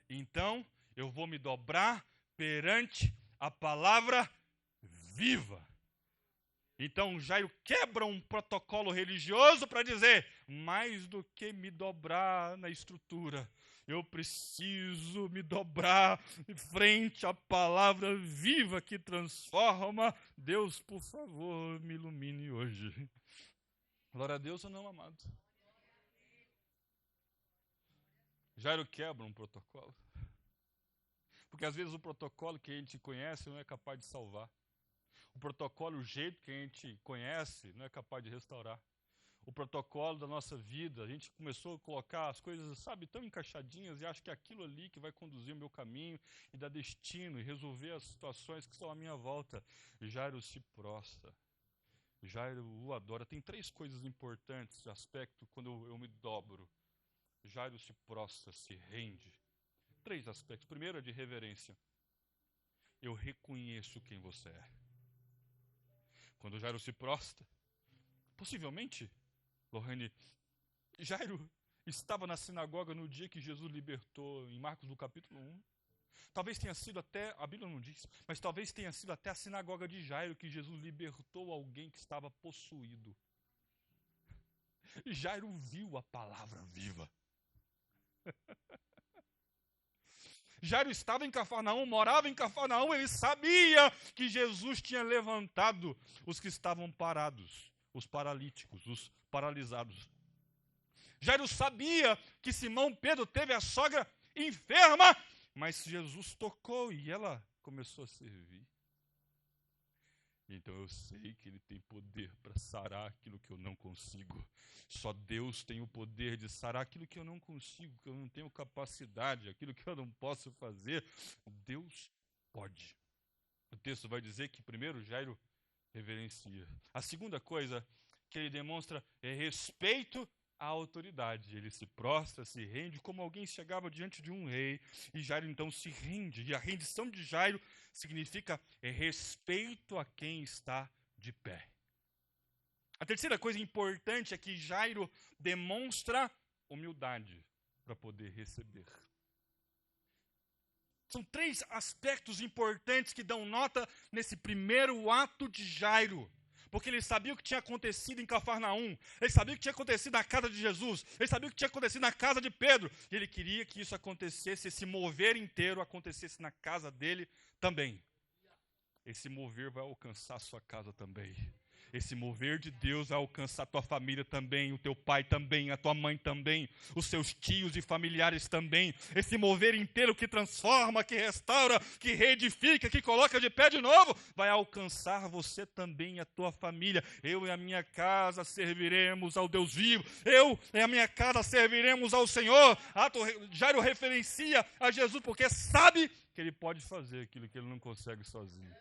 Então, eu vou me dobrar perante a palavra viva. Então, Jairo quebra um protocolo religioso para dizer, mais do que me dobrar na estrutura, eu preciso me dobrar em frente à palavra viva que transforma. Deus, por favor, me ilumine hoje. Glória a Deus ou não, amado? Jairo quebra um protocolo. Porque às vezes o protocolo que a gente conhece não é capaz de salvar. O protocolo, o jeito que a gente conhece, não é capaz de restaurar. O protocolo da nossa vida, a gente começou a colocar as coisas, tão encaixadinhas e acha que é aquilo ali que vai conduzir o meu caminho e dar destino e resolver as situações que estão à minha volta. Jairo se prostra. Jairo o adora. Tem 3 coisas importantes de aspecto quando eu me dobro. Jairo se prostra, se rende. 3 aspectos. Primeiro é de reverência. Eu reconheço quem você é. Quando Jairo se prostra, possivelmente, Lohane, Jairo estava na sinagoga no dia que Jesus libertou, em Marcos no capítulo 1. Talvez tenha sido até, a Bíblia não diz, mas talvez tenha sido até a sinagoga de Jairo que Jesus libertou alguém que estava possuído. E Jairo viu a palavra viva. Jairo estava em Cafarnaum, morava em Cafarnaum, ele sabia que Jesus tinha levantado os que estavam parados, os paralíticos, os paralisados. Jairo sabia que Simão Pedro teve a sogra enferma, mas Jesus tocou e ela começou a servir. Então eu sei que ele tem poder para sarar aquilo que eu não consigo. Só Deus tem o poder de sarar aquilo que eu não consigo, que eu não tenho capacidade, aquilo que eu não posso fazer. Deus pode. O texto vai dizer que primeiro Jairo reverencia. A segunda coisa que ele demonstra é respeito à autoridade. Ele se prostra, se rende, como alguém chegava diante de um rei, e Jairo então se rende. E a rendição de Jairo significa respeito a quem está de pé. A terceira coisa importante é que Jairo demonstra humildade para poder receber. São 3 aspectos importantes que dão nota nesse primeiro ato de Jairo. Porque ele sabia o que tinha acontecido em Cafarnaum, ele sabia o que tinha acontecido na casa de Jesus, ele sabia o que tinha acontecido na casa de Pedro, e ele queria que isso acontecesse, esse mover inteiro acontecesse na casa dele também. Esse mover vai alcançar a sua casa também. Esse mover de Deus vai alcançar a tua família também, o teu pai também, a tua mãe também, os seus tios e familiares também. Esse mover inteiro que transforma, que restaura, que reedifica, que coloca de pé de novo, vai alcançar você também e a tua família. Eu e a minha casa serviremos ao Deus vivo. Eu e a minha casa serviremos ao Senhor. Jairo referencia a Jesus porque sabe que ele pode fazer aquilo que ele não consegue sozinho.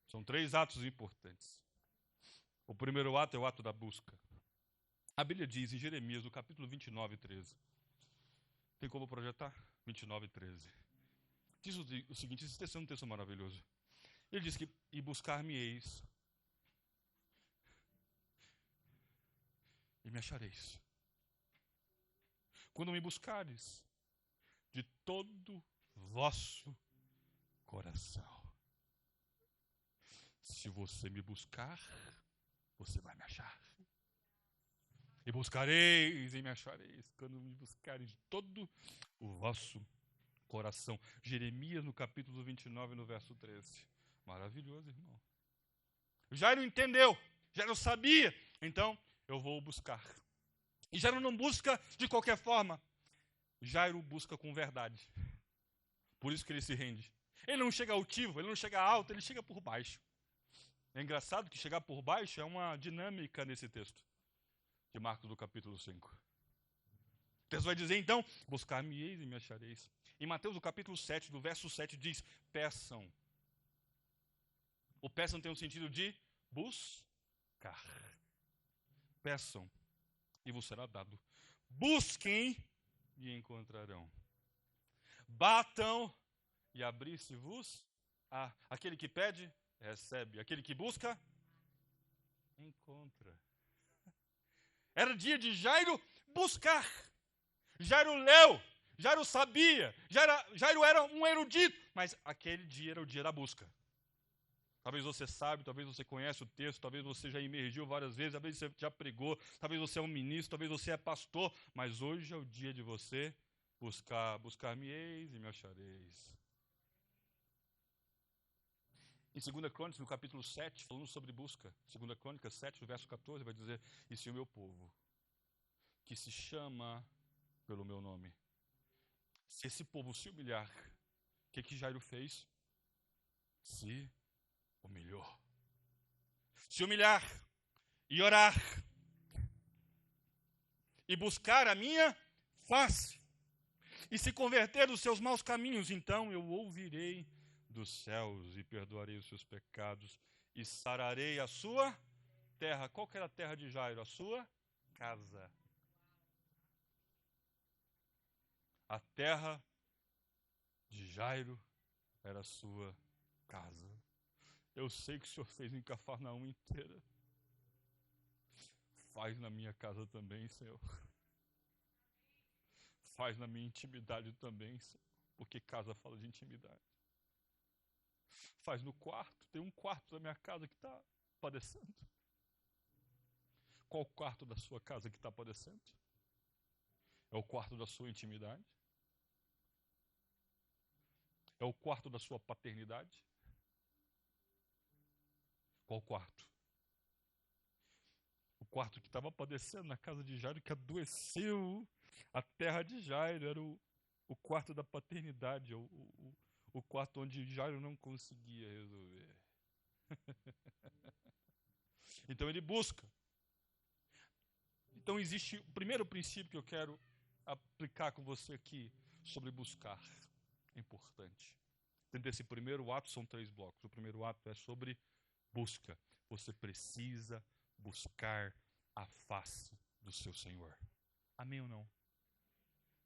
São 3 atos importantes. O primeiro ato é o ato da busca. A Bíblia diz em Jeremias, no capítulo 29, 13. Tem como projetar? 29, 13. Diz o seguinte, esse texto é um texto maravilhoso. Ele diz que, e buscar-me-eis, e me achareis. Quando me buscares, de todo vosso coração. Se você me buscar, você vai me achar. E buscareis e me achareis, quando me buscareis de todo o vosso coração. Jeremias, no capítulo 29, no verso 13. Maravilhoso, irmão. Jairo entendeu, Jairo sabia, então eu vou buscar. E Jairo não busca de qualquer forma. Jairo busca com verdade. Por isso que ele se rende. Ele não chega altivo, ele não chega alto, ele chega por baixo. É engraçado que chegar por baixo é uma dinâmica nesse texto, de Marcos do capítulo 5. O texto vai dizer então, buscar-me-eis e me achareis. Em Mateus do capítulo 7, do verso 7 diz, peçam. O peçam tem o sentido de buscar. Peçam e vos será dado. Busquem e encontrarão. Batam e abrir-se-vos. Aquele que pede, recebe. Aquele que busca, encontra. Era dia de Jairo buscar. Jairo leu, Jairo sabia, Jairo era um erudito, mas aquele dia era o dia da busca. Talvez você sabe, talvez você conhece o texto, talvez você já emergiu várias vezes, talvez você já pregou, talvez você é um ministro, talvez você é pastor, mas hoje é o dia de você buscar-me-eis e me achareis. Em 2 Crônicas, no capítulo 7, falando sobre busca, 2 Crônicas 7, no verso 14, vai dizer, e se o meu povo, que se chama pelo meu nome, se esse povo se humilhar, o que Jairo fez? Se humilhou. Se humilhar e orar e buscar a minha face e se converter dos seus maus caminhos, então eu ouvirei dos céus e perdoarei os seus pecados e sararei a sua terra. Qual que era a terra de Jairo? A sua casa. A terra de Jairo era a sua casa. eu sei que o Senhor fez em Cafarnaum inteira. Faz na minha casa também, Senhor. Faz na minha intimidade também, Senhor. Porque casa fala de intimidade. Faz no quarto. Tem um quarto da minha casa que está padecendo. Qual o quarto da sua casa que está padecendo? É o quarto da sua intimidade? É o quarto da sua paternidade? Qual quarto? O quarto que estava padecendo na casa de Jairo, que adoeceu a terra de Jairo, era o quarto da paternidade, o quarto onde Jairo não conseguia resolver. Então ele busca. Então existe o primeiro princípio que eu quero aplicar com você aqui sobre buscar. É importante. Dentro desse primeiro ato são 3 blocos. O primeiro ato é sobre busca. Você precisa buscar a face do seu Senhor. Amém ou não?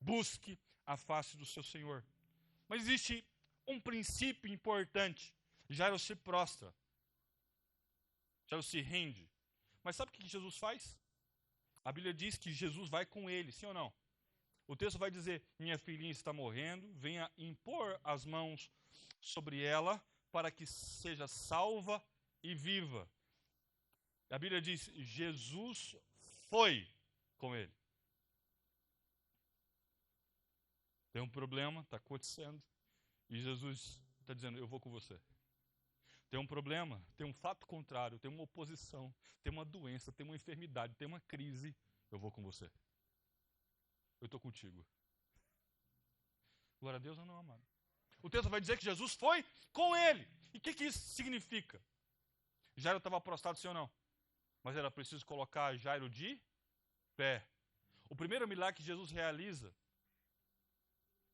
Busque a face do seu Senhor. Mas existe um princípio importante. Jairo se prostra. Jairo se rende. Mas sabe o que Jesus faz? A Bíblia diz que Jesus vai com ele, sim ou não? O texto vai dizer, minha filhinha está morrendo, venha impor as mãos sobre ela para que seja salva e viva. A Bíblia diz, Jesus foi com ele. Tem um problema, está acontecendo, e Jesus está dizendo, eu vou com você. Tem um problema, tem um fato contrário, tem uma oposição, tem uma doença, tem uma enfermidade, tem uma crise, eu vou com você. Eu estou contigo. Glória a Deus ou não, amado? O texto vai dizer que Jesus foi com ele. E o que isso significa? Jairo estava prostrado, sim ou não? Mas era preciso colocar Jairo de pé. O primeiro milagre que Jesus realiza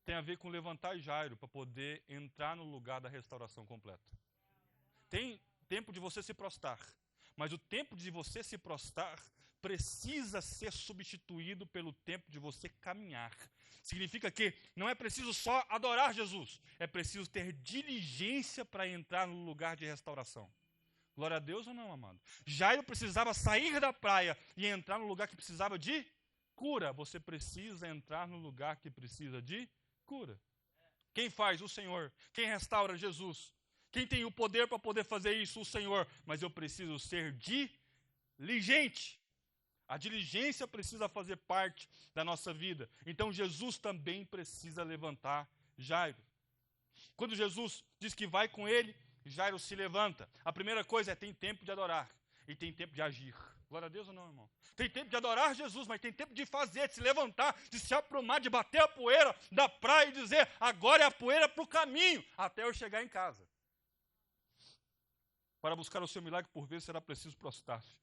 tem a ver com levantar Jairo para poder entrar no lugar da restauração completa. Tem tempo de você se prostrar, mas o tempo de você se prostrar precisa ser substituído pelo tempo de você caminhar. Significa que não é preciso só adorar Jesus, é preciso ter diligência para entrar no lugar de restauração. Glória a Deus ou não, amado? Jairo precisava sair da praia e entrar no lugar que precisava de cura. Você precisa entrar no lugar que precisa de cura. Quem faz? O Senhor. Quem restaura? Jesus. Quem tem o poder para poder fazer isso? O Senhor. Mas eu preciso ser diligente. A diligência precisa fazer parte da nossa vida. Então Jesus também precisa levantar Jairo. Quando Jesus diz que vai com ele, Jairo se levanta. A primeira coisa é tem tempo de adorar e tem tempo de agir. Glória a Deus ou não, irmão? Tem tempo de adorar Jesus, mas tem tempo de fazer, de se levantar, de se aprumar, de bater a poeira da praia e dizer, agora é a poeira para o caminho, até eu chegar em casa. Para buscar o seu milagre, por vezes, será preciso prostrar-se.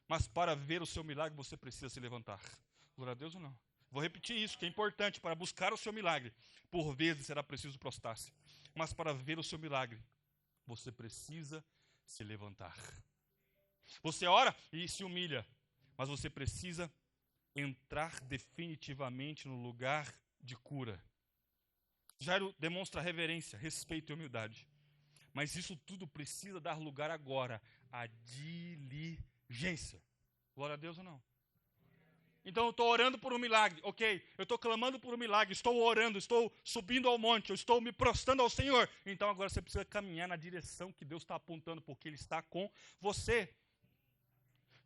Mas para ver o seu milagre, você precisa se levantar. Glória a Deus ou não? Vou repetir isso, que é importante. Para buscar o seu milagre, por vezes, será preciso prostrar-se. Mas para ver o seu milagre, você precisa se levantar. Você ora e se humilha, mas você precisa entrar definitivamente no lugar de cura. Jairo demonstra reverência, respeito e humildade. Mas isso tudo precisa dar lugar agora à diligência. Glória a Deus ou não? Então eu estou orando por um milagre, ok? Eu estou clamando por um milagre, estou orando, estou subindo ao monte, eu estou me prostrando ao Senhor. Então agora você precisa caminhar na direção que Deus está apontando, porque Ele está com você.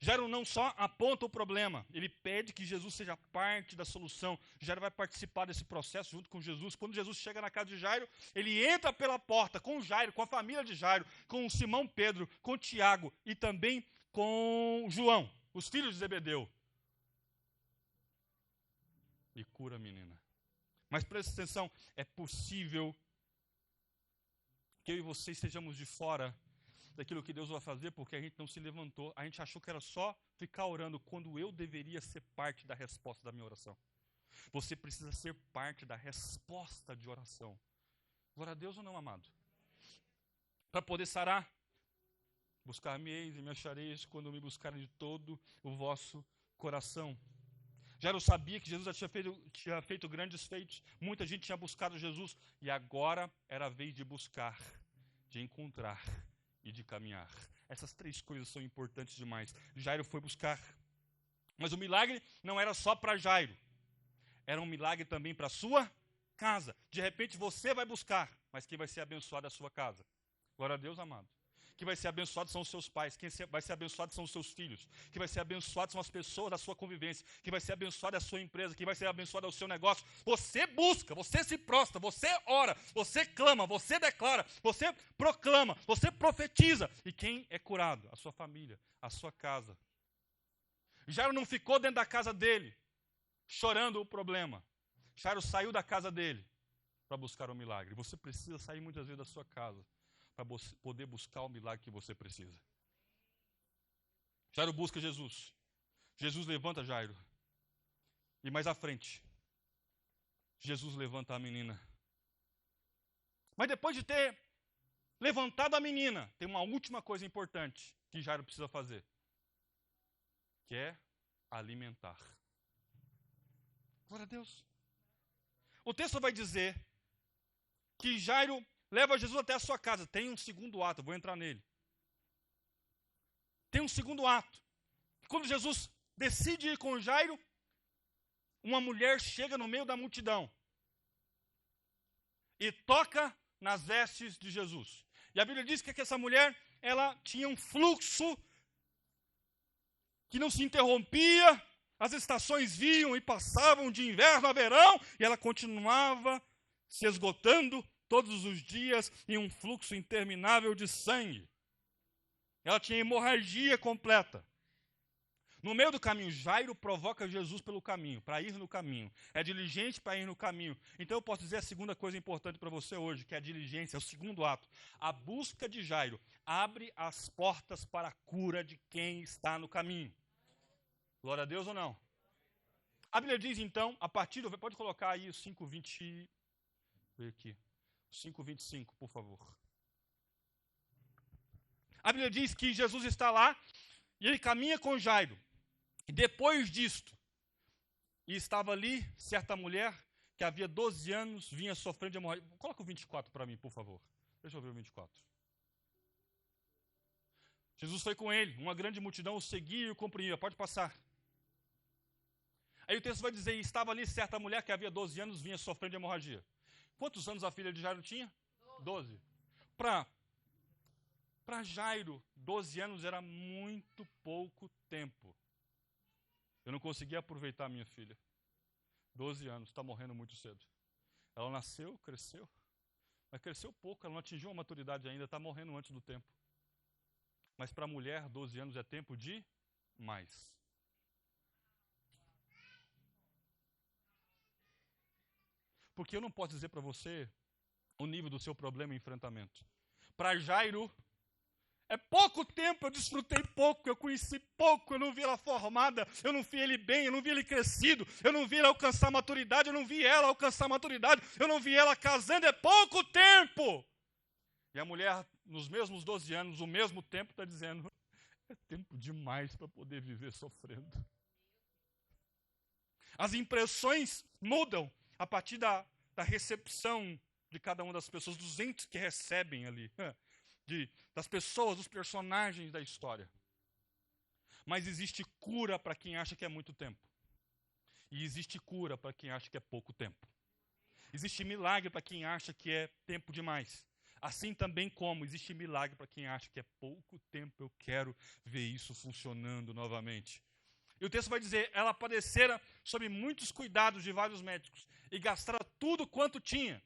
Jairo não só aponta o problema, ele pede que Jesus seja parte da solução. Jairo vai participar desse processo junto com Jesus. Quando Jesus chega na casa de Jairo, ele entra pela porta com Jairo, com a família de Jairo, com Simão Pedro, com Tiago e também com João, os filhos de Zebedeu. E cura a menina. Mas preste atenção, é possível que eu e você estejamos de fora daquilo que Deus vai fazer, porque a gente não se levantou. A gente achou que era só ficar orando, quando eu deveria ser parte da resposta da minha oração. Você precisa ser parte da resposta de oração. Glória a Deus ou não, amado? Para poder sarar, buscar-me-eis e me achareis quando me buscarem de todo o vosso coração. Jairo sabia que Jesus já tinha feito grandes feitos, muita gente tinha buscado Jesus, e agora era a vez de buscar, de encontrar e de caminhar. Essas 3 coisas são importantes demais. Jairo foi buscar. Mas o milagre não era só para Jairo. Era um milagre também para a sua casa. De repente você vai buscar, mas quem vai ser abençoado é a sua casa. Glória a Deus, amado. Quem vai ser abençoado são os seus pais. Quem vai ser abençoado são os seus filhos. Quem vai ser abençoado são as pessoas da sua convivência. Quem vai ser abençoado é a sua empresa. Quem vai ser abençoado é o seu negócio. Você busca, você se prostra, você ora, você clama, você declara, você proclama, você profetiza. E quem é curado? A sua família, a sua casa. Jairo não ficou dentro da casa dele, chorando o problema. Jairo saiu da casa dele para buscar o milagre. Você precisa sair muitas vezes da sua casa para poder buscar o milagre que você precisa. Jairo busca Jesus. Jesus levanta Jairo. E mais à frente, Jesus levanta a menina. Mas depois de ter levantado a menina, tem uma última coisa importante que Jairo precisa fazer, que é alimentar. Glória a Deus. O texto vai dizer que Jairo leva Jesus até a sua casa. Tem um segundo ato, eu vou entrar nele. Tem um segundo ato. Quando Jesus decide ir com Jairo, uma mulher chega no meio da multidão e toca nas vestes de Jesus. E a Bíblia diz que essa mulher, ela tinha um fluxo que não se interrompia, as estações vinham e passavam de inverno a verão, e ela continuava se esgotando todos os dias em um fluxo interminável de sangue. Ela tinha hemorragia completa. No meio do caminho, Jairo provoca Jesus pelo caminho, para ir no caminho. É diligente para ir no caminho. Então eu posso dizer a segunda coisa importante para você hoje, que é a diligência, é o segundo ato. A busca de Jairo abre as portas para a cura de quem está no caminho. Glória a Deus ou não? A Bíblia diz então, a partir do... Pode colocar aí o 5:20... aqui. 5:25, por favor. A Bíblia diz que Jesus está lá e ele caminha com Jairo. E depois disto, e estava ali certa mulher que havia 12 anos vinha sofrendo de hemorragia. Coloca o 24 para mim, por favor. Deixa eu ver o 24. Jesus foi com ele, uma grande multidão o seguia e o comprimia. Pode passar. Aí o texto vai dizer, e estava ali certa mulher que havia 12 anos vinha sofrendo de hemorragia. Quantos anos a filha de Jairo tinha? 12. Para Jairo, 12 anos era muito pouco tempo. Eu não conseguia aproveitar a minha filha. 12 anos, está morrendo muito cedo. Ela nasceu, cresceu, mas cresceu pouco, ela não atingiu a maturidade ainda, está morrendo antes do tempo. Mas para a mulher, 12 anos é tempo de mais. Porque eu não posso dizer para você o nível do seu problema e enfrentamento. Para Jairo, é pouco tempo, eu desfrutei pouco, eu conheci pouco, eu não vi ela formada, eu não vi ele bem, eu não vi ele crescido, eu não vi ele alcançar maturidade, eu não vi ela alcançar maturidade, eu não vi ela casando, é pouco tempo. E a mulher, nos mesmos 12 anos, o mesmo tempo, está dizendo, é tempo demais para poder viver sofrendo. As impressões mudam a partir da recepção de cada uma das pessoas, dos entes que recebem ali, das pessoas, dos personagens da história. Mas existe cura para quem acha que é muito tempo. E existe cura para quem acha que é pouco tempo. Existe milagre para quem acha que é tempo demais. Assim também como existe milagre para quem acha que é pouco tempo, eu quero ver isso funcionando novamente. E o texto vai dizer, ela padecera sob muitos cuidados de vários médicos e gastara tudo quanto tinha.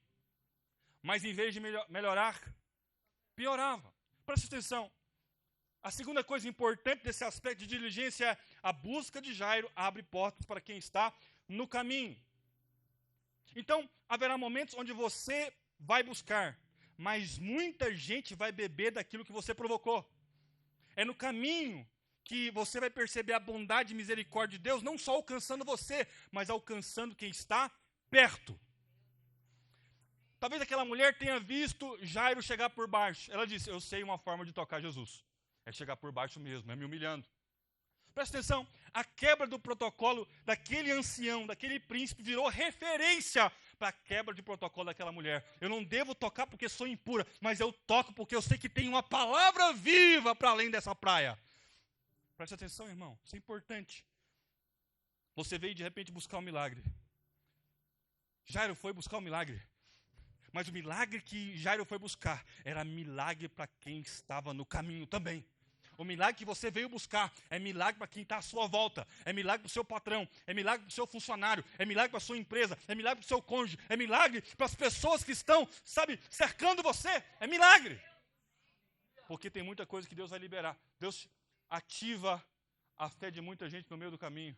Mas em vez de melhorar, piorava. Presta atenção. A segunda coisa importante desse aspecto de diligência é a busca de Jairo abre portas para quem está no caminho. Então, haverá momentos onde você vai buscar, mas muita gente vai beber daquilo que você provocou. É no caminho que você vai perceber a bondade e misericórdia de Deus, não só alcançando você, mas alcançando quem está perto. Talvez aquela mulher tenha visto Jairo chegar por baixo. Ela disse, eu sei uma forma de tocar Jesus. É chegar por baixo mesmo, é me humilhando. Presta atenção, a quebra do protocolo daquele ancião, daquele príncipe, virou referência para a quebra de protocolo daquela mulher. Eu não devo tocar porque sou impura, mas eu toco porque eu sei que tem uma palavra viva para além dessa praia. Preste atenção, irmão, isso é importante. Você veio de repente buscar um milagre. Jairo foi buscar um milagre. Mas o milagre que Jairo foi buscar era milagre para quem estava no caminho também. O milagre que você veio buscar é milagre para quem está à sua volta. É milagre para o seu patrão. É milagre para o seu funcionário. É milagre para a sua empresa. É milagre para o seu cônjuge. É milagre para as pessoas que estão, cercando você. É milagre. Porque tem muita coisa que Deus vai liberar. Deus ativa a fé de muita gente no meio do caminho.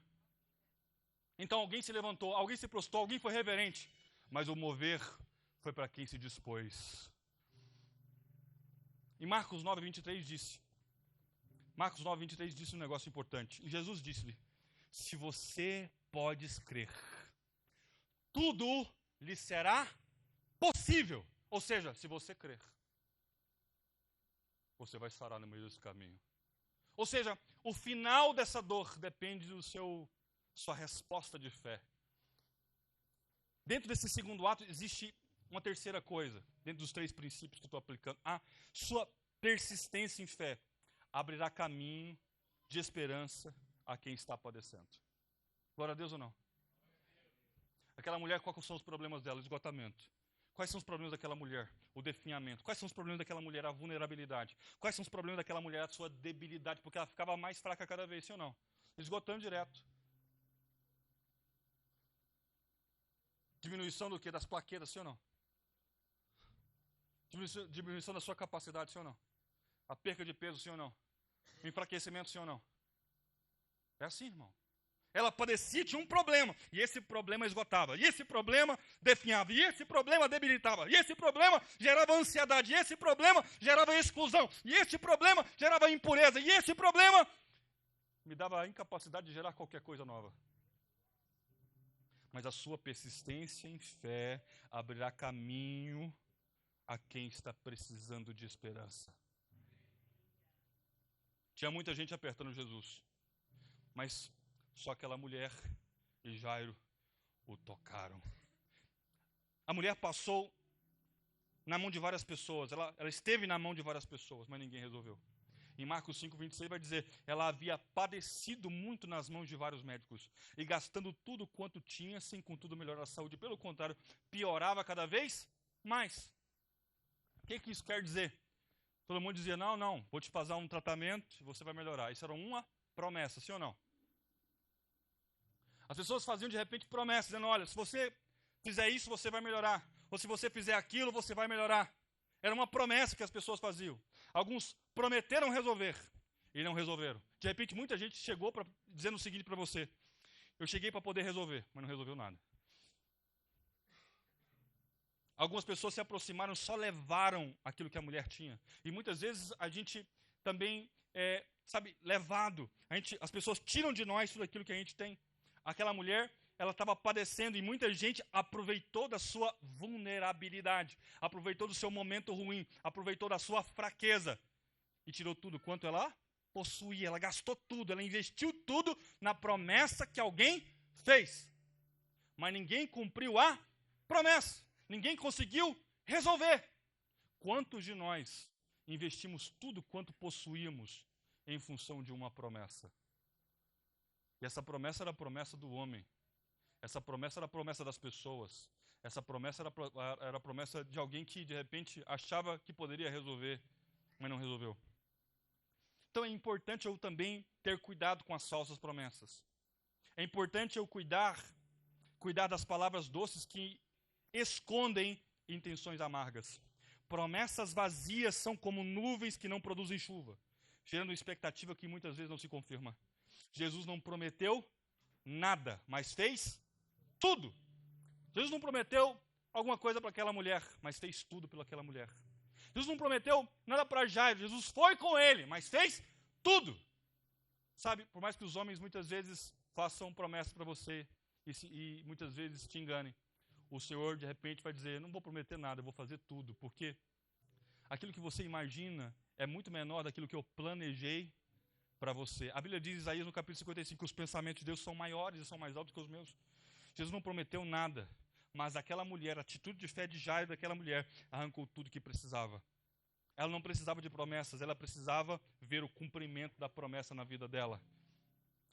Então alguém se levantou, alguém se prostrou, alguém foi reverente. Mas o mover foi para quem se dispôs. E Marcos 9:23 disse. Marcos 9:23 disse um negócio importante. E Jesus disse-lhe: se você podes crer, tudo lhe será possível. Ou seja, se você crer, você vai sarar no meio desse caminho. Ou seja, o final dessa dor depende do sua resposta de fé. Dentro desse segundo ato existe uma terceira coisa, dentro dos 3 princípios que eu estou aplicando. A sua persistência em fé abrirá caminho de esperança a quem está padecendo. Glória a Deus ou não? Aquela mulher, quais são os problemas dela? O esgotamento. Quais são os problemas daquela mulher? O definhamento. Quais são os problemas daquela mulher? A vulnerabilidade. Quais são os problemas daquela mulher? A sua debilidade, porque ela ficava mais fraca cada vez, sim ou não? Esgotando direto. Diminuição do quê? Das plaquetas, sim ou não? Diminuição da sua capacidade, sim ou não? A perca de peso, sim ou não? O enfraquecimento, sim ou não? É assim, irmão. Ela padecia, tinha um problema, e esse problema esgotava, e esse problema definhava, e esse problema debilitava, e esse problema gerava ansiedade, e esse problema gerava exclusão, e esse problema gerava impureza, e esse problema me dava a incapacidade de gerar qualquer coisa nova. Mas a sua persistência em fé abrirá caminho a quem está precisando de esperança. Tinha muita gente apertando Jesus, mas só aquela mulher e Jairo o tocaram. A mulher passou na mão de várias pessoas, ela esteve na mão de várias pessoas, mas ninguém resolveu. Em Marcos 5:26 vai dizer, ela havia padecido muito nas mãos de vários médicos, e gastando tudo quanto tinha, sem contudo melhorar a saúde. Pelo contrário, piorava cada vez mais. O que isso quer dizer? Todo mundo dizia, não, vou te fazer um tratamento, você vai melhorar. Isso era uma promessa, sim ou não? As pessoas faziam de repente promessas, dizendo, olha, se você fizer isso, você vai melhorar. Ou se você fizer aquilo, você vai melhorar. Era uma promessa que as pessoas faziam. Alguns prometeram resolver e não resolveram. De repente, muita gente chegou dizendo o seguinte para você, eu cheguei para poder resolver, mas não resolveu nada. Algumas pessoas se aproximaram, só levaram aquilo que a mulher tinha. E muitas vezes a gente também levado. As pessoas tiram de nós tudo aquilo que a gente tem. Aquela mulher, ela estava padecendo e muita gente aproveitou da sua vulnerabilidade, aproveitou do seu momento ruim, aproveitou da sua fraqueza e tirou tudo quanto ela possuía. Ela gastou tudo, ela investiu tudo na promessa que alguém fez. Mas ninguém cumpriu a promessa. Ninguém conseguiu resolver. Quantos de nós investimos tudo quanto possuímos em função de uma promessa? E essa promessa era a promessa do homem. Essa promessa era a promessa das pessoas. Essa promessa era a promessa de alguém que, de repente, achava que poderia resolver, mas não resolveu. Então é importante eu também ter cuidado com as falsas promessas. É importante eu cuidar das palavras doces que escondem intenções amargas. Promessas vazias são como nuvens que não produzem chuva, gerando expectativa que muitas vezes não se confirma. Jesus não prometeu nada, mas fez tudo. Jesus não prometeu alguma coisa para aquela mulher, mas fez tudo pelaquela mulher. Jesus não prometeu nada para Jairo, Jesus foi com ele, mas fez tudo. Sabe, por mais que os homens muitas vezes façam promessas para você e muitas vezes te enganem, o Senhor de repente vai dizer, não vou prometer nada, eu vou fazer tudo, porque aquilo que você imagina é muito menor daquilo que eu planejei para você. A Bíblia diz, Isaías no capítulo 55, que os pensamentos de Deus são maiores e são mais altos que os meus. Jesus não prometeu nada, Mas aquela mulher, a atitude de fé de Jairo daquela mulher, arrancou tudo que precisava. Ela não precisava de promessas, ela precisava ver o cumprimento da promessa na vida dela.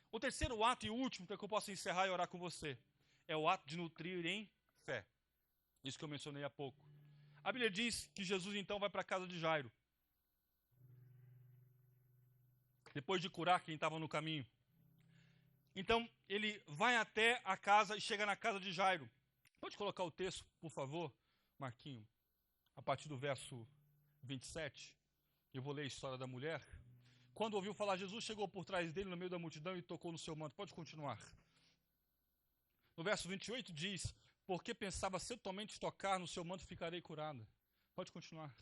O terceiro ato e último, para que eu possa encerrar e orar com você, é o ato de nutrir em fé. Isso que eu mencionei há pouco. A Bíblia diz que Jesus então vai para a casa de Jairo. Depois de curar quem estava no caminho. Então, ele vai até a casa e chega na casa de Jairo. Pode colocar o texto, por favor, Marquinho? A partir do verso 27. Eu vou ler a história da mulher. Quando ouviu falar, Jesus chegou por trás dele no meio da multidão e tocou no seu manto. Pode continuar. No verso 28 diz, porque pensava, se eu somente tocar no seu manto, ficarei curada. Pode continuar.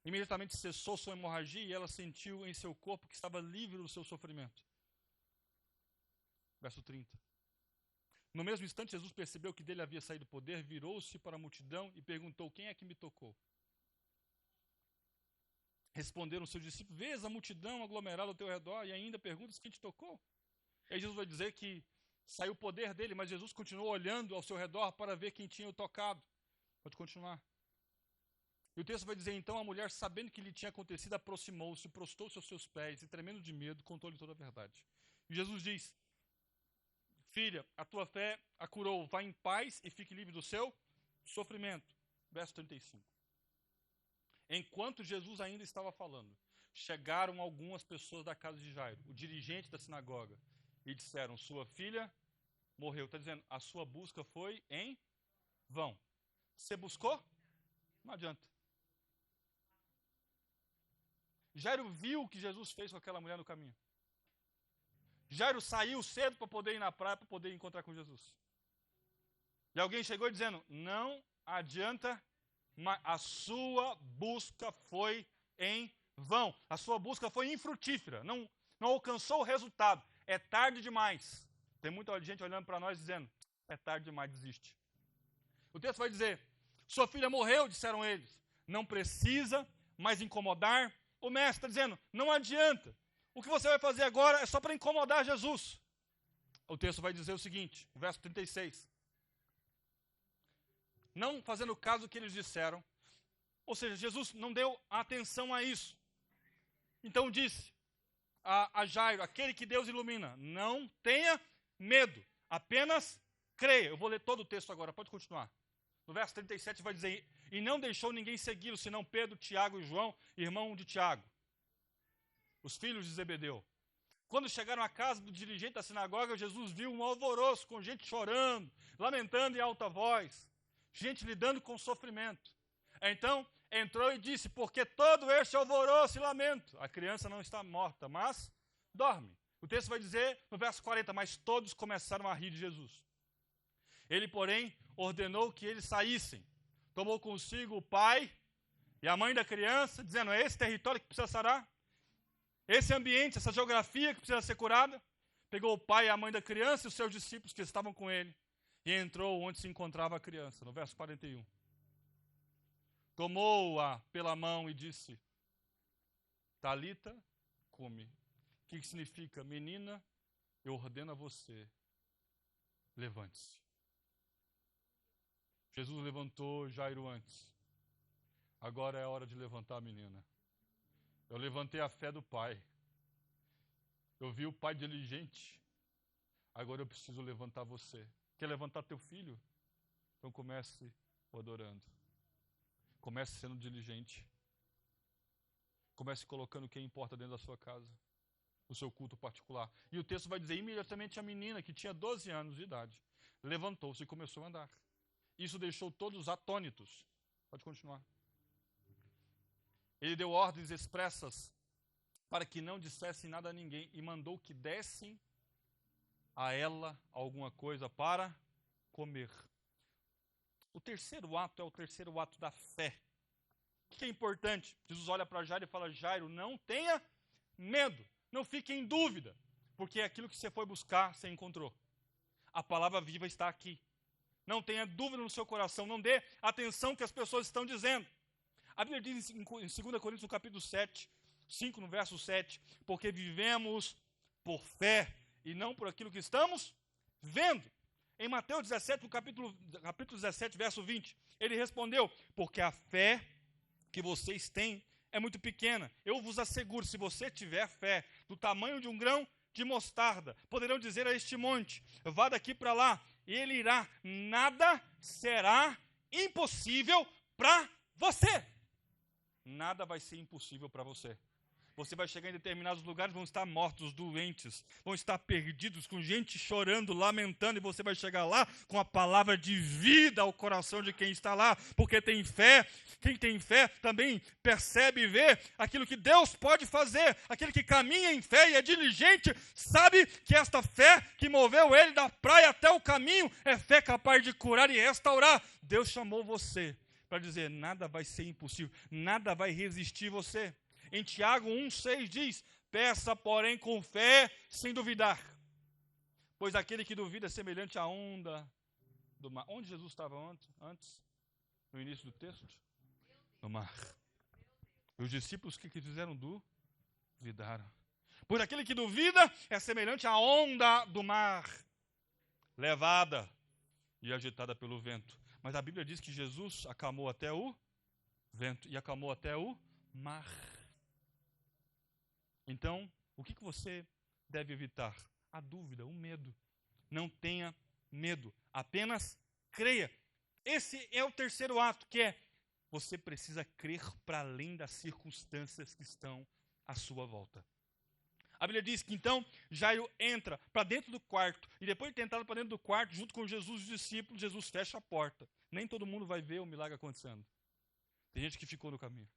Imediatamente cessou sua hemorragia e ela sentiu em seu corpo que estava livre do seu sofrimento. Verso 30. No mesmo instante, Jesus percebeu que dele havia saído poder, virou-se para a multidão e perguntou, quem é que me tocou? Responderam seus discípulos, vês a multidão aglomerada ao teu redor e ainda perguntas quem te tocou? Aí Jesus vai dizer que saiu o poder dele, mas Jesus continuou olhando ao seu redor para ver quem tinha o tocado. Pode continuar. E o texto vai dizer, então a mulher, sabendo que lhe tinha acontecido, aproximou-se, prostou-se aos seus pés e, tremendo de medo, contou-lhe toda a verdade. E Jesus diz, filha, a tua fé a curou, vá em paz e fique livre do seu sofrimento. Verso 35. Enquanto Jesus ainda estava falando, chegaram algumas pessoas da casa de Jairo, o dirigente da sinagoga, e disseram, sua filha morreu. Está dizendo, a sua busca foi em vão. Você buscou? Não adianta. Jairo viu o que Jesus fez com aquela mulher no caminho. Jairo saiu cedo para poder ir na praia, para poder encontrar com Jesus. E alguém chegou dizendo, não adianta, mas a sua busca foi em vão. A sua busca foi infrutífera, não alcançou o resultado. É tarde demais. Tem muita gente olhando para nós dizendo, é tarde demais, desiste. O texto vai dizer, sua filha morreu, disseram eles. Não precisa mais incomodar o mestre. Está dizendo, não adianta. O que você vai fazer agora é só para incomodar Jesus. O texto vai dizer o seguinte, o verso 36. Não fazendo caso do que eles disseram, ou seja, Jesus não deu atenção a isso. Então disse a Jairo, aquele que Deus ilumina, não tenha medo, apenas creia. Eu vou ler todo o texto agora, pode continuar. No verso 37 vai dizer, e não deixou ninguém segui-lo, senão Pedro, Tiago e João, irmão de Tiago, os filhos de Zebedeu. Quando chegaram à casa do dirigente da sinagoga, Jesus viu um alvoroço, com gente chorando, lamentando em alta voz, gente lidando com sofrimento. Então, entrou e disse, porque todo este alvoroço e lamento? A criança não está morta, mas dorme. O texto vai dizer, no verso 40, mas todos começaram a rir de Jesus. Ele, porém, ordenou que eles saíssem. Tomou consigo o pai e a mãe da criança, dizendo, é esse território que precisa sarar? Esse ambiente, essa geografia que precisa ser curada? Pegou o pai e a mãe da criança e os seus discípulos que estavam com ele e entrou onde se encontrava a criança, no verso 41. Tomou-a pela mão e disse, Talita, cumi. O que significa? Menina, eu ordeno a você, levante-se. Jesus levantou Jairo antes. Agora é a hora de levantar a menina. Eu levantei a fé do pai. Eu vi o pai diligente. Agora eu preciso levantar você. Quer levantar teu filho? Então comece o adorando. Comece sendo diligente. Comece colocando o que importa dentro da sua casa. O seu culto particular. E o texto vai dizer, imediatamente a menina, que tinha 12 anos de idade, levantou-se e começou a andar. Isso deixou todos atônitos. Pode continuar. Ele deu ordens expressas para que não dissessem nada a ninguém e mandou que dessem a ela alguma coisa para comer. O terceiro ato é o terceiro ato da fé. O que é importante? Jesus olha para Jairo e fala, Jairo, não tenha medo, não fique em dúvida, porque aquilo que você foi buscar, você encontrou. A palavra viva está aqui. Não tenha dúvida no seu coração, não dê atenção que as pessoas estão dizendo. A Bíblia diz em 2 Coríntios, no capítulo 7, 5, no verso 7, porque vivemos por fé e não por aquilo que estamos vendo. Em Mateus 17, no capítulo 17, verso 20, ele respondeu, porque a fé que vocês têm é muito pequena. Eu vos asseguro, se você tiver fé do tamanho de um grão de mostarda, poderão dizer a este monte, vá daqui para lá, e ele irá, nada será impossível para você. Nada vai ser impossível para você. Você vai chegar em determinados lugares, vão estar mortos, doentes, vão estar perdidos, com gente chorando, lamentando, e você vai chegar lá com a palavra de vida ao coração de quem está lá, porque tem fé. Quem tem fé também percebe e vê aquilo que Deus pode fazer. Aquele que caminha em fé e é diligente, sabe que esta fé que moveu ele da praia até o caminho, é fé capaz de curar e restaurar. Deus chamou você para dizer, nada vai ser impossível, nada vai resistir você. Em Tiago 1,6 diz, peça, porém, com fé, sem duvidar. Pois aquele que duvida é semelhante à onda do mar. Onde Jesus estava antes? No início do texto? No mar. E os discípulos que fizeram? Duvidaram. Pois aquele que duvida é semelhante à onda do mar, levada e agitada pelo vento. Mas a Bíblia diz que Jesus acalmou até o vento e acalmou até o mar. Então, o que você deve evitar? A dúvida, o medo. Não tenha medo, apenas creia. Esse é o terceiro ato, que é, você precisa crer para além das circunstâncias que estão à sua volta. A Bíblia diz que então, Jairo entra para dentro do quarto, e depois de ter entrado para dentro do quarto, junto com Jesus e os discípulos, Jesus fecha a porta. Nem todo mundo vai ver o milagre acontecendo. Tem gente que ficou no caminho.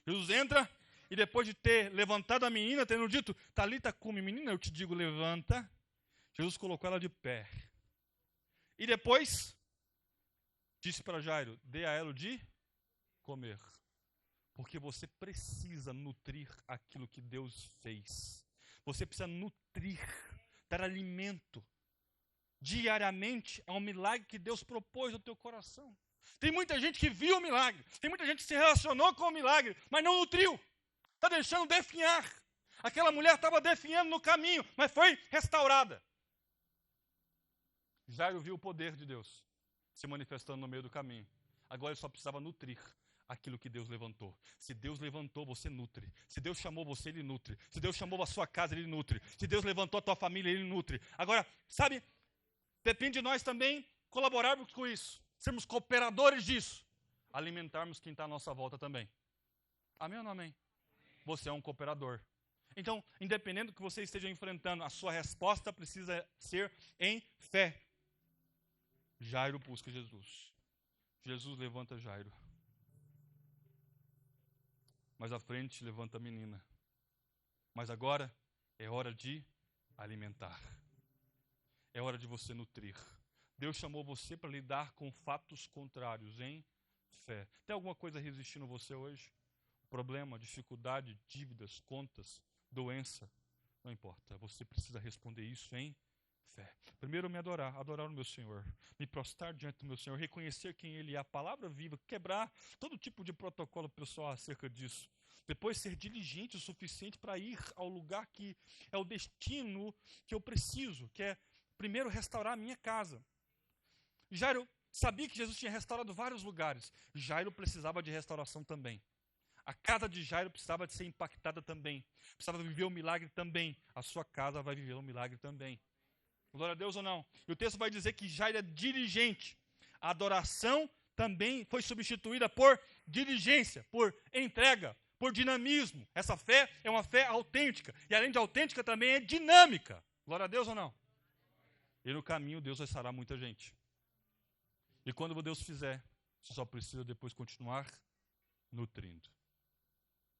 Jesus entra, e depois de ter levantado a menina, tendo dito, Talita cumi, menina, eu te digo, levanta. Jesus colocou ela de pé. E depois, disse para Jairo, dê a ela o de comer. Porque você precisa nutrir aquilo que Deus fez. Você precisa nutrir, dar alimento. Diariamente, a um milagre que Deus propôs no teu coração. Tem muita gente que viu o milagre. Tem muita gente que se relacionou com o milagre, mas não nutriu. Está deixando definhar. Aquela mulher estava definhando no caminho, mas foi restaurada. Jairo viu o poder de Deus se manifestando no meio do caminho. Agora ele só precisava nutrir aquilo que Deus levantou. Se Deus levantou, você nutre. Se Deus chamou você, Ele nutre. Se Deus chamou a sua casa, Ele nutre. Se Deus levantou a tua família, Ele nutre. Agora, sabe, depende de nós também colaborarmos com isso. Sermos cooperadores disso. Alimentarmos quem está à nossa volta também. Amém ou não amém? Você é um cooperador. Então, independente do que você esteja enfrentando, a sua resposta precisa ser em fé. Jairo busca Jesus. Jesus levanta Jairo. Mais à frente levanta a menina. Mas agora é hora de alimentar. É hora de você nutrir. Deus chamou você para lidar com fatos contrários em fé. Tem alguma coisa resistindo você hoje? Problema, dificuldade, dívidas, contas, doença, não importa. Você precisa responder isso em fé. Primeiro me adorar o meu Senhor, me prostrar diante do meu Senhor, reconhecer quem Ele é, a palavra viva, quebrar todo tipo de protocolo pessoal acerca disso. Depois ser diligente o suficiente para ir ao lugar que é o destino que eu preciso, que é primeiro restaurar a minha casa. Jairo sabia que Jesus tinha restaurado vários lugares. Jairo precisava de restauração também. A casa de Jairo precisava de ser impactada também. Precisava viver um milagre também. A sua casa vai viver um milagre também. Glória a Deus ou não? E o texto vai dizer que Jairo é diligente. A adoração também foi substituída por diligência, por entrega, por dinamismo. Essa fé é uma fé autêntica. E além de autêntica, também é dinâmica. Glória a Deus ou não? E no caminho Deus vai sarar muita gente. E quando Deus fizer, você só precisa depois continuar nutrindo.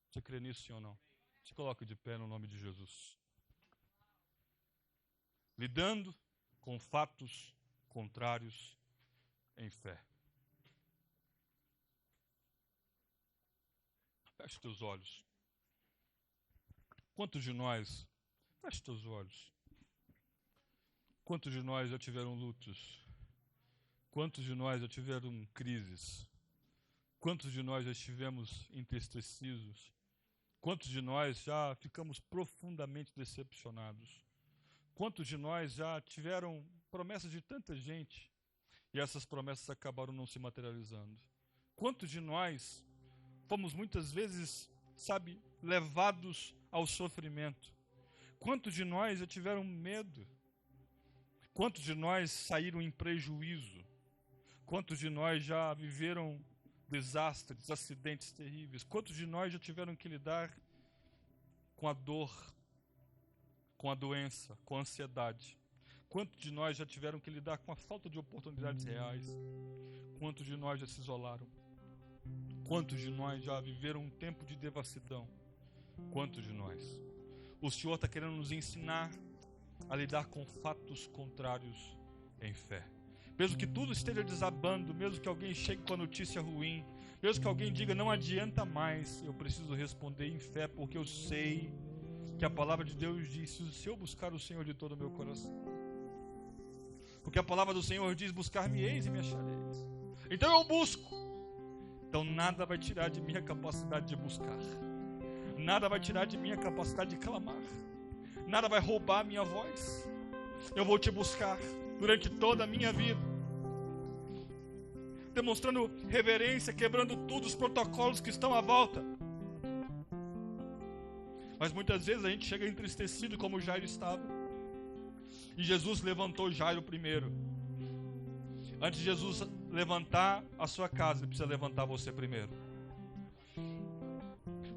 Você crê nisso, sim ou não? Se coloque de pé no nome de Jesus. Lidando com fatos contrários em fé. Feche teus olhos. Quantos de nós, feche teus olhos. Quantos de nós já tiveram lutos? Quantos de nós já tiveram crises? Quantos de nós já estivemos entristecidos? Quantos de nós já ficamos profundamente decepcionados? Quantos de nós já tiveram promessas de tanta gente e essas promessas acabaram não se materializando. Quantos de nós fomos muitas vezes, levados ao sofrimento? Quantos de nós já tiveram medo? Quantos de nós saíram em prejuízo? Quantos de nós já viveram desastres, acidentes terríveis? Quantos de nós já tiveram que lidar com a dor, com a doença, com a ansiedade? Quantos de nós já tiveram que lidar com a falta de oportunidades reais? Quantos de nós já se isolaram? Quantos de nós já viveram um tempo de devassidão? Quantos de nós? O Senhor está querendo nos ensinar a lidar com fatos contrários em fé. Mesmo que tudo esteja desabando, mesmo que alguém chegue com a notícia ruim, mesmo que alguém diga não adianta mais, eu preciso responder em fé, porque eu sei que a palavra de Deus diz: se eu buscar o Senhor de todo o meu coração, porque a palavra do Senhor diz: buscar-me-eis e me achareis. Então eu busco. Então nada vai tirar de mim a capacidade de buscar, nada vai tirar de mim a capacidade de clamar, nada vai roubar a minha voz. Eu vou te buscar durante toda a minha vida, demonstrando reverência, quebrando todos os protocolos que estão à volta. Mas muitas vezes a gente chega entristecido, como Jairo estava, e Jesus levantou Jairo primeiro. Antes de Jesus levantar a sua casa, ele precisa levantar você primeiro.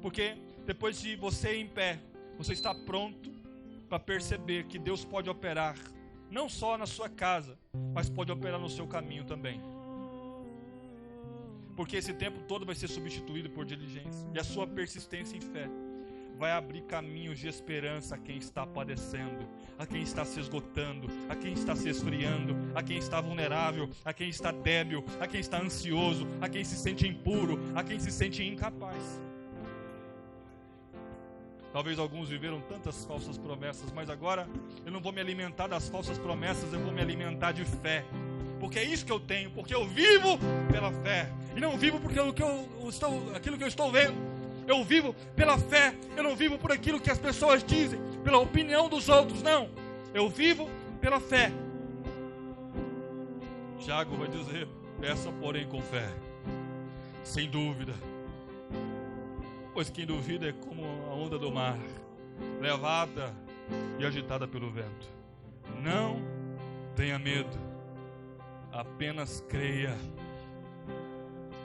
Porque depois de você em pé, você está pronto para perceber que Deus pode operar não só na sua casa, mas pode operar no seu caminho também. Porque esse tempo todo vai ser substituído por diligência, e a sua persistência em fé vai abrir caminhos de esperança a quem está padecendo, a quem está se esgotando, a quem está se esfriando, a quem está vulnerável, a quem está débil, a quem está ansioso, a quem se sente impuro, a quem se sente incapaz. Talvez alguns viveram tantas falsas promessas, mas agora eu não vou me alimentar das falsas promessas, eu vou me alimentar de fé. Porque é isso que eu tenho, porque eu vivo pela fé. E não vivo porque aquilo que eu estou vendo. Eu vivo pela fé, eu não vivo por aquilo que as pessoas dizem, pela opinião dos outros, não. Eu vivo pela fé. Tiago vai dizer: peça porém com fé, sem dúvida. Pois quem duvida é como a onda do mar, levada e agitada pelo vento. Não tenha medo, apenas creia.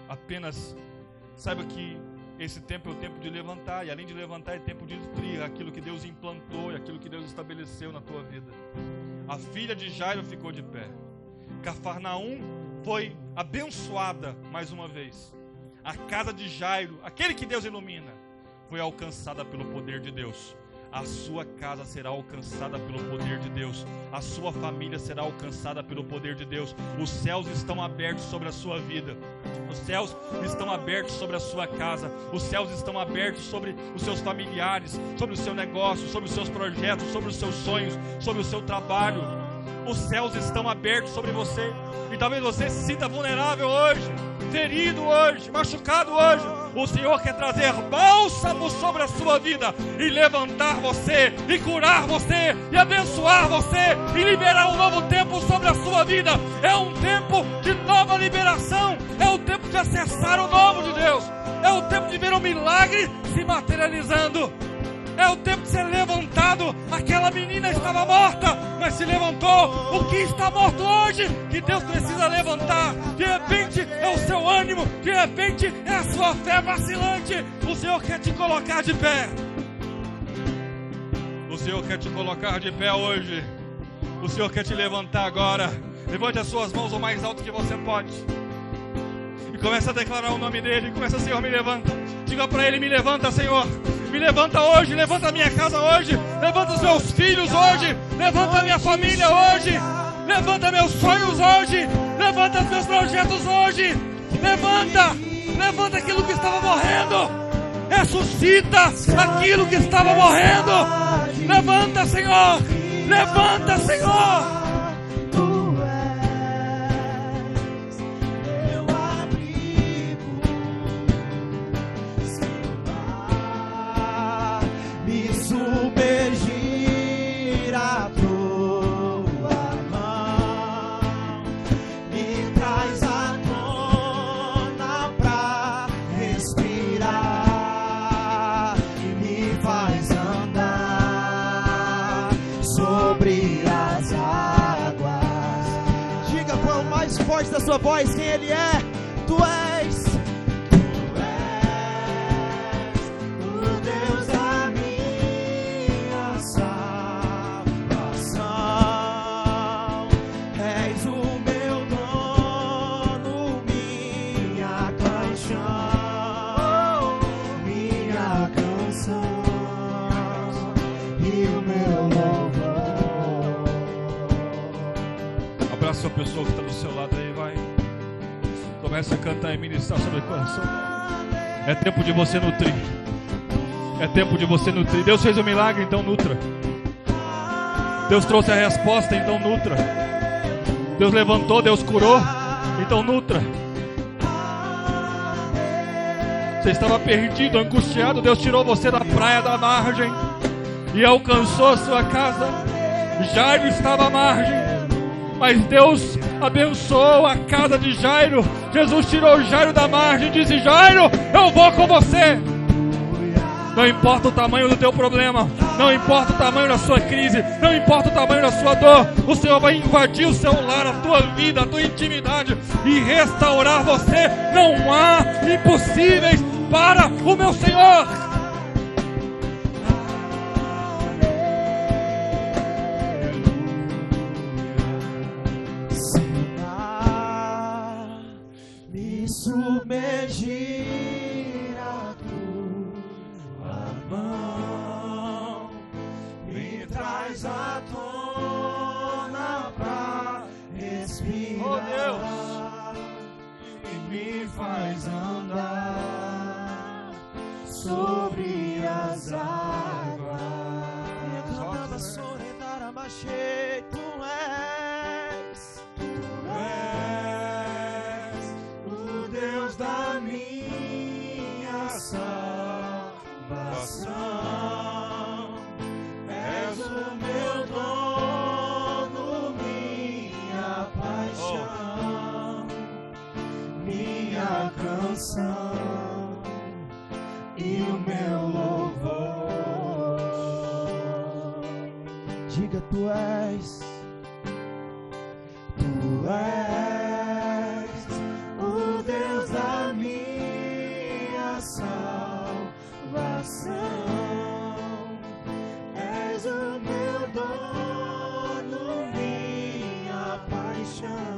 Apenas saiba que esse tempo é o tempo de levantar, e além de levantar é tempo de nutrir aquilo que Deus implantou e aquilo que Deus estabeleceu na tua vida. A filha de Jairo ficou de pé. Cafarnaum foi abençoada mais uma vez. A casa de Jairo, aquele que Deus ilumina, foi alcançada pelo poder de Deus. A sua casa será alcançada pelo poder de Deus. A sua família será alcançada pelo poder de Deus. Os céus estão abertos sobre a sua vida. Os céus estão abertos sobre a sua casa. Os céus estão abertos sobre os seus familiares, sobre o seu negócio, sobre os seus projetos, sobre os seus sonhos, sobre o seu trabalho. Os céus estão abertos sobre você. E talvez você se sinta vulnerável hoje, ferido hoje, machucado hoje. O Senhor quer trazer bálsamo sobre a sua vida e levantar você, e curar você, e abençoar você, e liberar um novo tempo sobre a sua vida. É um tempo de nova liberação, é o tempo de acessar o novo de Deus, é o tempo de ver um milagre se materializando. É o tempo de ser levantado. Aquela menina estava morta, mas se levantou. O que está morto hoje, que Deus precisa levantar. De repente é o seu ânimo, de repente é a sua fé vacilante. O Senhor quer te colocar de pé. O Senhor quer te colocar de pé hoje. O Senhor quer te levantar agora. Levante as suas mãos o mais alto que você pode e comece a declarar o nome dele. Começa: Senhor, me levanta. Diga para ele: me levanta, Senhor. Me levanta hoje, levanta a minha casa hoje, levanta os meus filhos hoje, levanta a minha família hoje, levanta meus sonhos hoje, levanta os meus projetos hoje, levanta aquilo que estava morrendo, ressuscita aquilo que estava morrendo, levanta, Senhor, levanta, Senhor. Submergir a tua mão. voz da sua voz quem Ele é. Tu és o Deus da minha salvação. És o meu dono, minha paixão, minha canção e o meu louvor. Abraça a pessoa que está do seu lado aí, vai. Começa a cantar e ministrar sobre o coração. É tempo de você nutrir. É tempo de você nutrir. Deus fez um milagre, então nutra. Deus trouxe a resposta, então nutra. Deus levantou, Deus curou, então nutra. Você estava perdido, angustiado, Deus tirou você da praia da margem e alcançou a sua casa. Jairo estava à margem, mas Deus abençoou a casa de Jairo. Jesus tirou Jairo da margem e disse: Jairo, eu vou com você. Não importa o tamanho do teu problema, não importa o tamanho da sua crise, não importa o tamanho da sua dor, o Senhor vai invadir o seu lar, a tua vida, a tua intimidade e restaurar você. Não há impossíveis para o meu Senhor. Me submergir a tua mão, me traz à tona pra respirar. Oh, Deus. E me faz andar sobre as águas. Cantava sorrentar a machê. Tu és o Deus da minha salvação. És o meu dono, minha paixão, minha canção e o meu louvor. Diga: tu és o Deus da minha salvação. És o meu dono, minha paixão,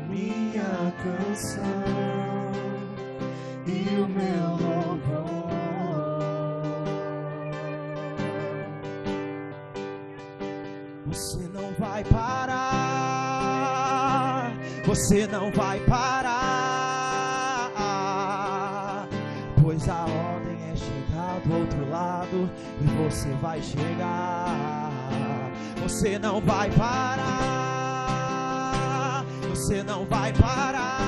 minha canção e o meu louvor. Você não vai parar, você não vai parar, pois a ordem é chegar do outro lado e você vai chegar. Você não vai parar, você não vai parar.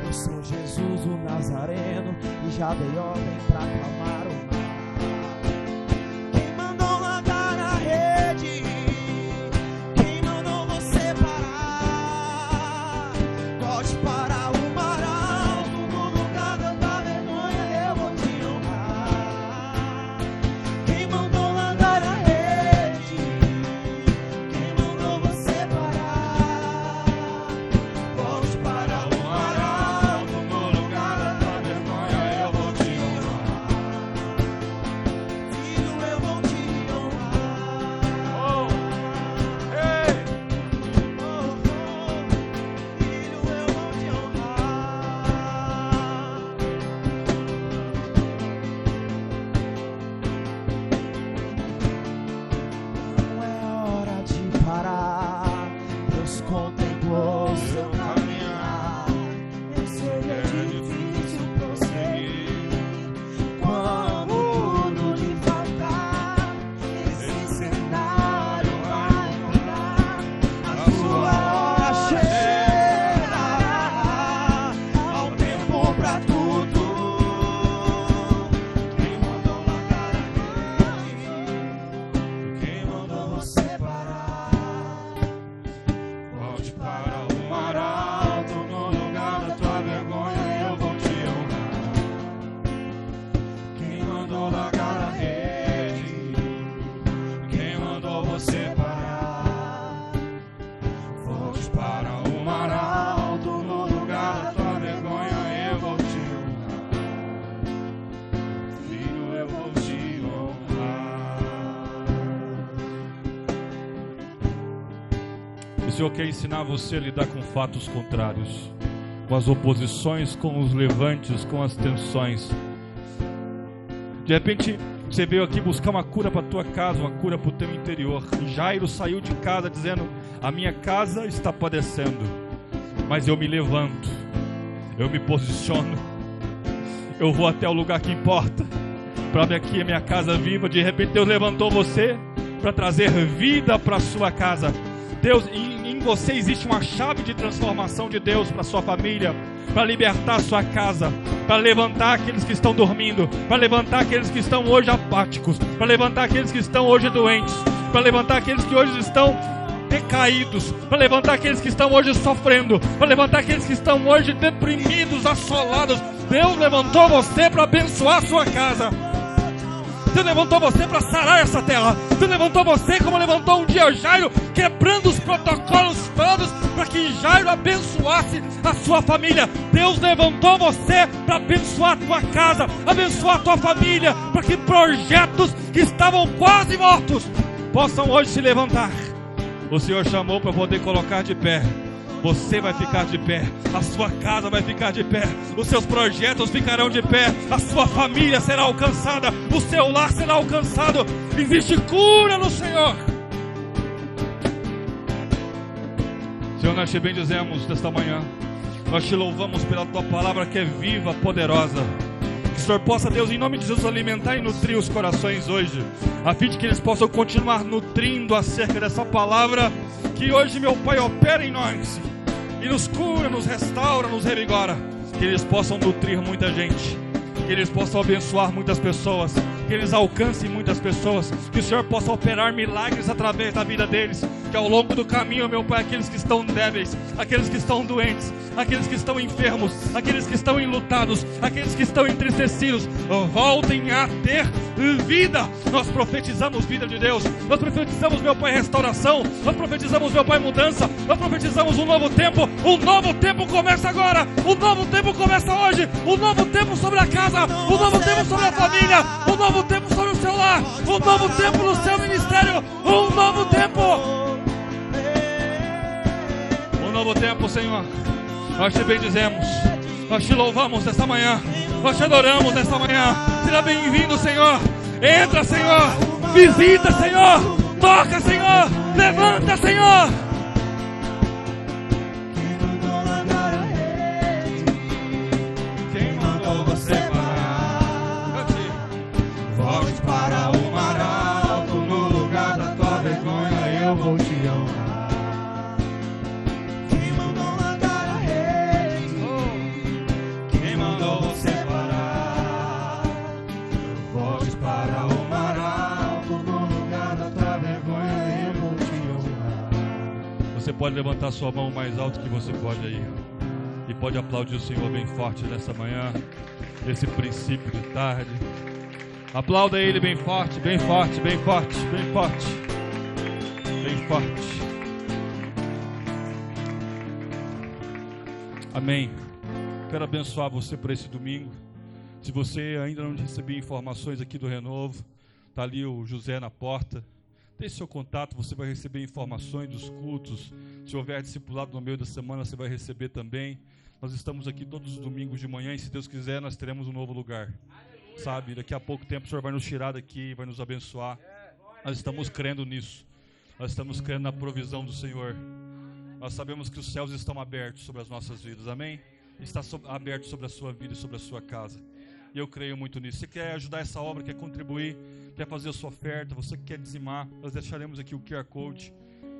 Eu sou Jesus o Nazareno e já dei ordem pra acalmar o mar. Quem mandou largar a rede? Quem mandou você parar? Pode parar o mar alto, no lugar da vergonha eu vou te honrar. Quem mandou largar a rede? Quem mandou você parar? Pode parar o mar alto, no lugar da vergonha eu vou te honrar. Senhor quer ensinar você a lidar com fatos contrários, com as oposições, com os levantes, com as tensões. De repente, você veio aqui buscar uma cura para a tua casa, uma cura para o teu interior. Jairo saiu de casa dizendo: a minha casa está padecendo, mas eu me levanto, eu me posiciono, eu vou até o lugar que importa, para ver aqui a minha casa viva. De repente Deus levantou você para trazer vida para a sua casa. Deus, em você existe uma chave de transformação de Deus para a sua família, para libertar a sua casa, para levantar aqueles que estão dormindo, para levantar aqueles que estão hoje apáticos, para levantar aqueles que estão hoje doentes, para levantar aqueles que hoje estão decaídos, para levantar aqueles que estão hoje sofrendo, para levantar aqueles que estão hoje deprimidos, assolados. Deus levantou você para abençoar a sua casa. Deus levantou você para sarar essa terra. Deus levantou você como levantou um dia Jairo, quebrando os protocolos todos para que Jairo abençoasse a sua família. Deus levantou você para abençoar a tua casa, abençoar a tua família, para que projetos que estavam quase mortos possam hoje se levantar. O Senhor chamou para poder colocar de pé. Você vai ficar de pé, a sua casa vai ficar de pé, os seus projetos ficarão de pé, a sua família será alcançada, o seu lar será alcançado. Existe cura no Senhor. Senhor, nós te bendizemos nesta manhã, nós te louvamos pela tua palavra que é viva, poderosa. Que o Senhor possa, Deus, em nome de Jesus, alimentar e nutrir os corações hoje, a fim de que eles possam continuar nutrindo acerca dessa palavra que hoje, meu Pai, opera em nós e nos cura, nos restaura, nos revigora. Que eles possam nutrir muita gente, que eles possam abençoar muitas pessoas, que eles alcancem muitas pessoas, que o Senhor possa operar milagres através da vida deles, que ao longo do caminho, meu Pai, aqueles que estão débeis, aqueles que estão doentes, aqueles que estão enfermos, aqueles que estão enlutados, aqueles que estão entristecidos, voltem a ter vida. Nós profetizamos vida de Deus, nós profetizamos, meu Pai, restauração, nós profetizamos, meu Pai, mudança, nós profetizamos um novo tempo. O novo tempo começa agora, o novo tempo começa hoje, o novo tempo sobre a casa, o novo tempo sobre a família, o novo tempo sobre o seu lar, o novo tempo no seu ministério, um novo tempo. Um novo tempo, Senhor. Nós te bendizemos, nós te louvamos nesta manhã, nós te adoramos nesta manhã. Seja bem-vindo, Senhor. Entra, Senhor. Visita, Senhor. Toca, Senhor. Levanta, Senhor. Quem mandou você parar? Volte para o mar alto, no lugar da tua vergonha eu vou te honrar. Você pode levantar sua mão mais alto que você pode aí e pode aplaudir o Senhor bem forte nessa manhã, nesse princípio de tarde. Aplauda Ele bem forte, bem forte, bem forte, bem forte, bem forte. Amém. Quero abençoar você por esse domingo. Se você ainda não recebeu informações aqui do Renovo, está ali o José na porta. Deixe seu contato, você vai receber informações dos cultos. Se houver discipulado no meio da semana, você vai receber também. Nós estamos aqui todos os domingos de manhã e, se Deus quiser, nós teremos um novo lugar. Sabe, daqui a pouco tempo o Senhor vai nos tirar daqui, vai nos abençoar. Nós estamos crendo nisso. Nós estamos crendo na provisão do Senhor. Nós sabemos que os céus estão abertos sobre as nossas vidas, amém? Está aberto sobre a sua vida e sobre a sua casa. E eu creio muito nisso. Você quer ajudar essa obra, quer contribuir, quer fazer a sua oferta, você quer dizimar, nós deixaremos aqui o QR Code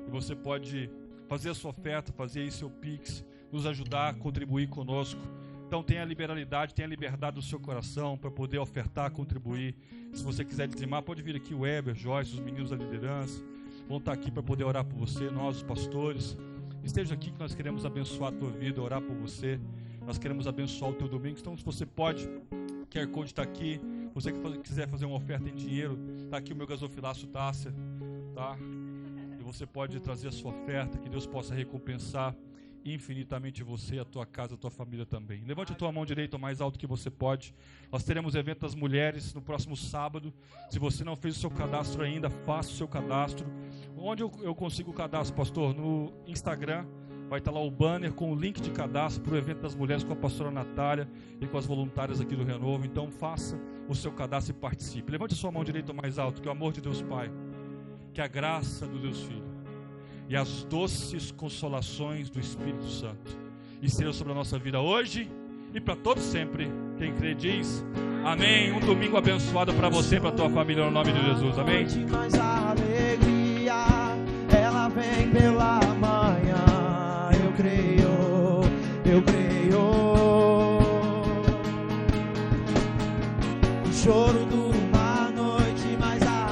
e você pode fazer a sua oferta, fazer aí seu Pix, nos ajudar, contribuir conosco. Então tenha a liberalidade, tenha a liberdade do seu coração para poder ofertar, contribuir. Se você quiser dizimar, pode vir aqui o Weber, Joyce, os meninos da liderança, vão estar aqui para poder orar por você, nós os pastores. Esteja aqui que nós queremos abençoar a tua vida, orar por você. Nós queremos abençoar o teu domingo. Então, se você pode, o QR Code está aqui. Você que quiser fazer uma oferta em dinheiro, está aqui o meu gasofilaço Tássia, tá? E você pode trazer a sua oferta, que Deus possa recompensar infinitamente você, a tua casa, a tua família também. Levante a tua mão direita o mais alto que você pode. Nós teremos evento das mulheres no próximo sábado. Se você não fez o seu cadastro ainda, faça o seu cadastro. Onde eu consigo o cadastro, pastor? No Instagram. Vai estar lá o banner com o link de cadastro para o evento das mulheres com a pastora Natália e com as voluntárias aqui do Renovo. Então faça o seu cadastro e participe. Levante a sua mão direita o mais alto, que o amor de Deus Pai, que a graça do Deus Filho e as doces consolações do Espírito Santo estejam sobre a nossa vida hoje e para todos sempre. Quem crê diz amém. Um domingo abençoado para você e para a tua família no nome de Jesus. Amém.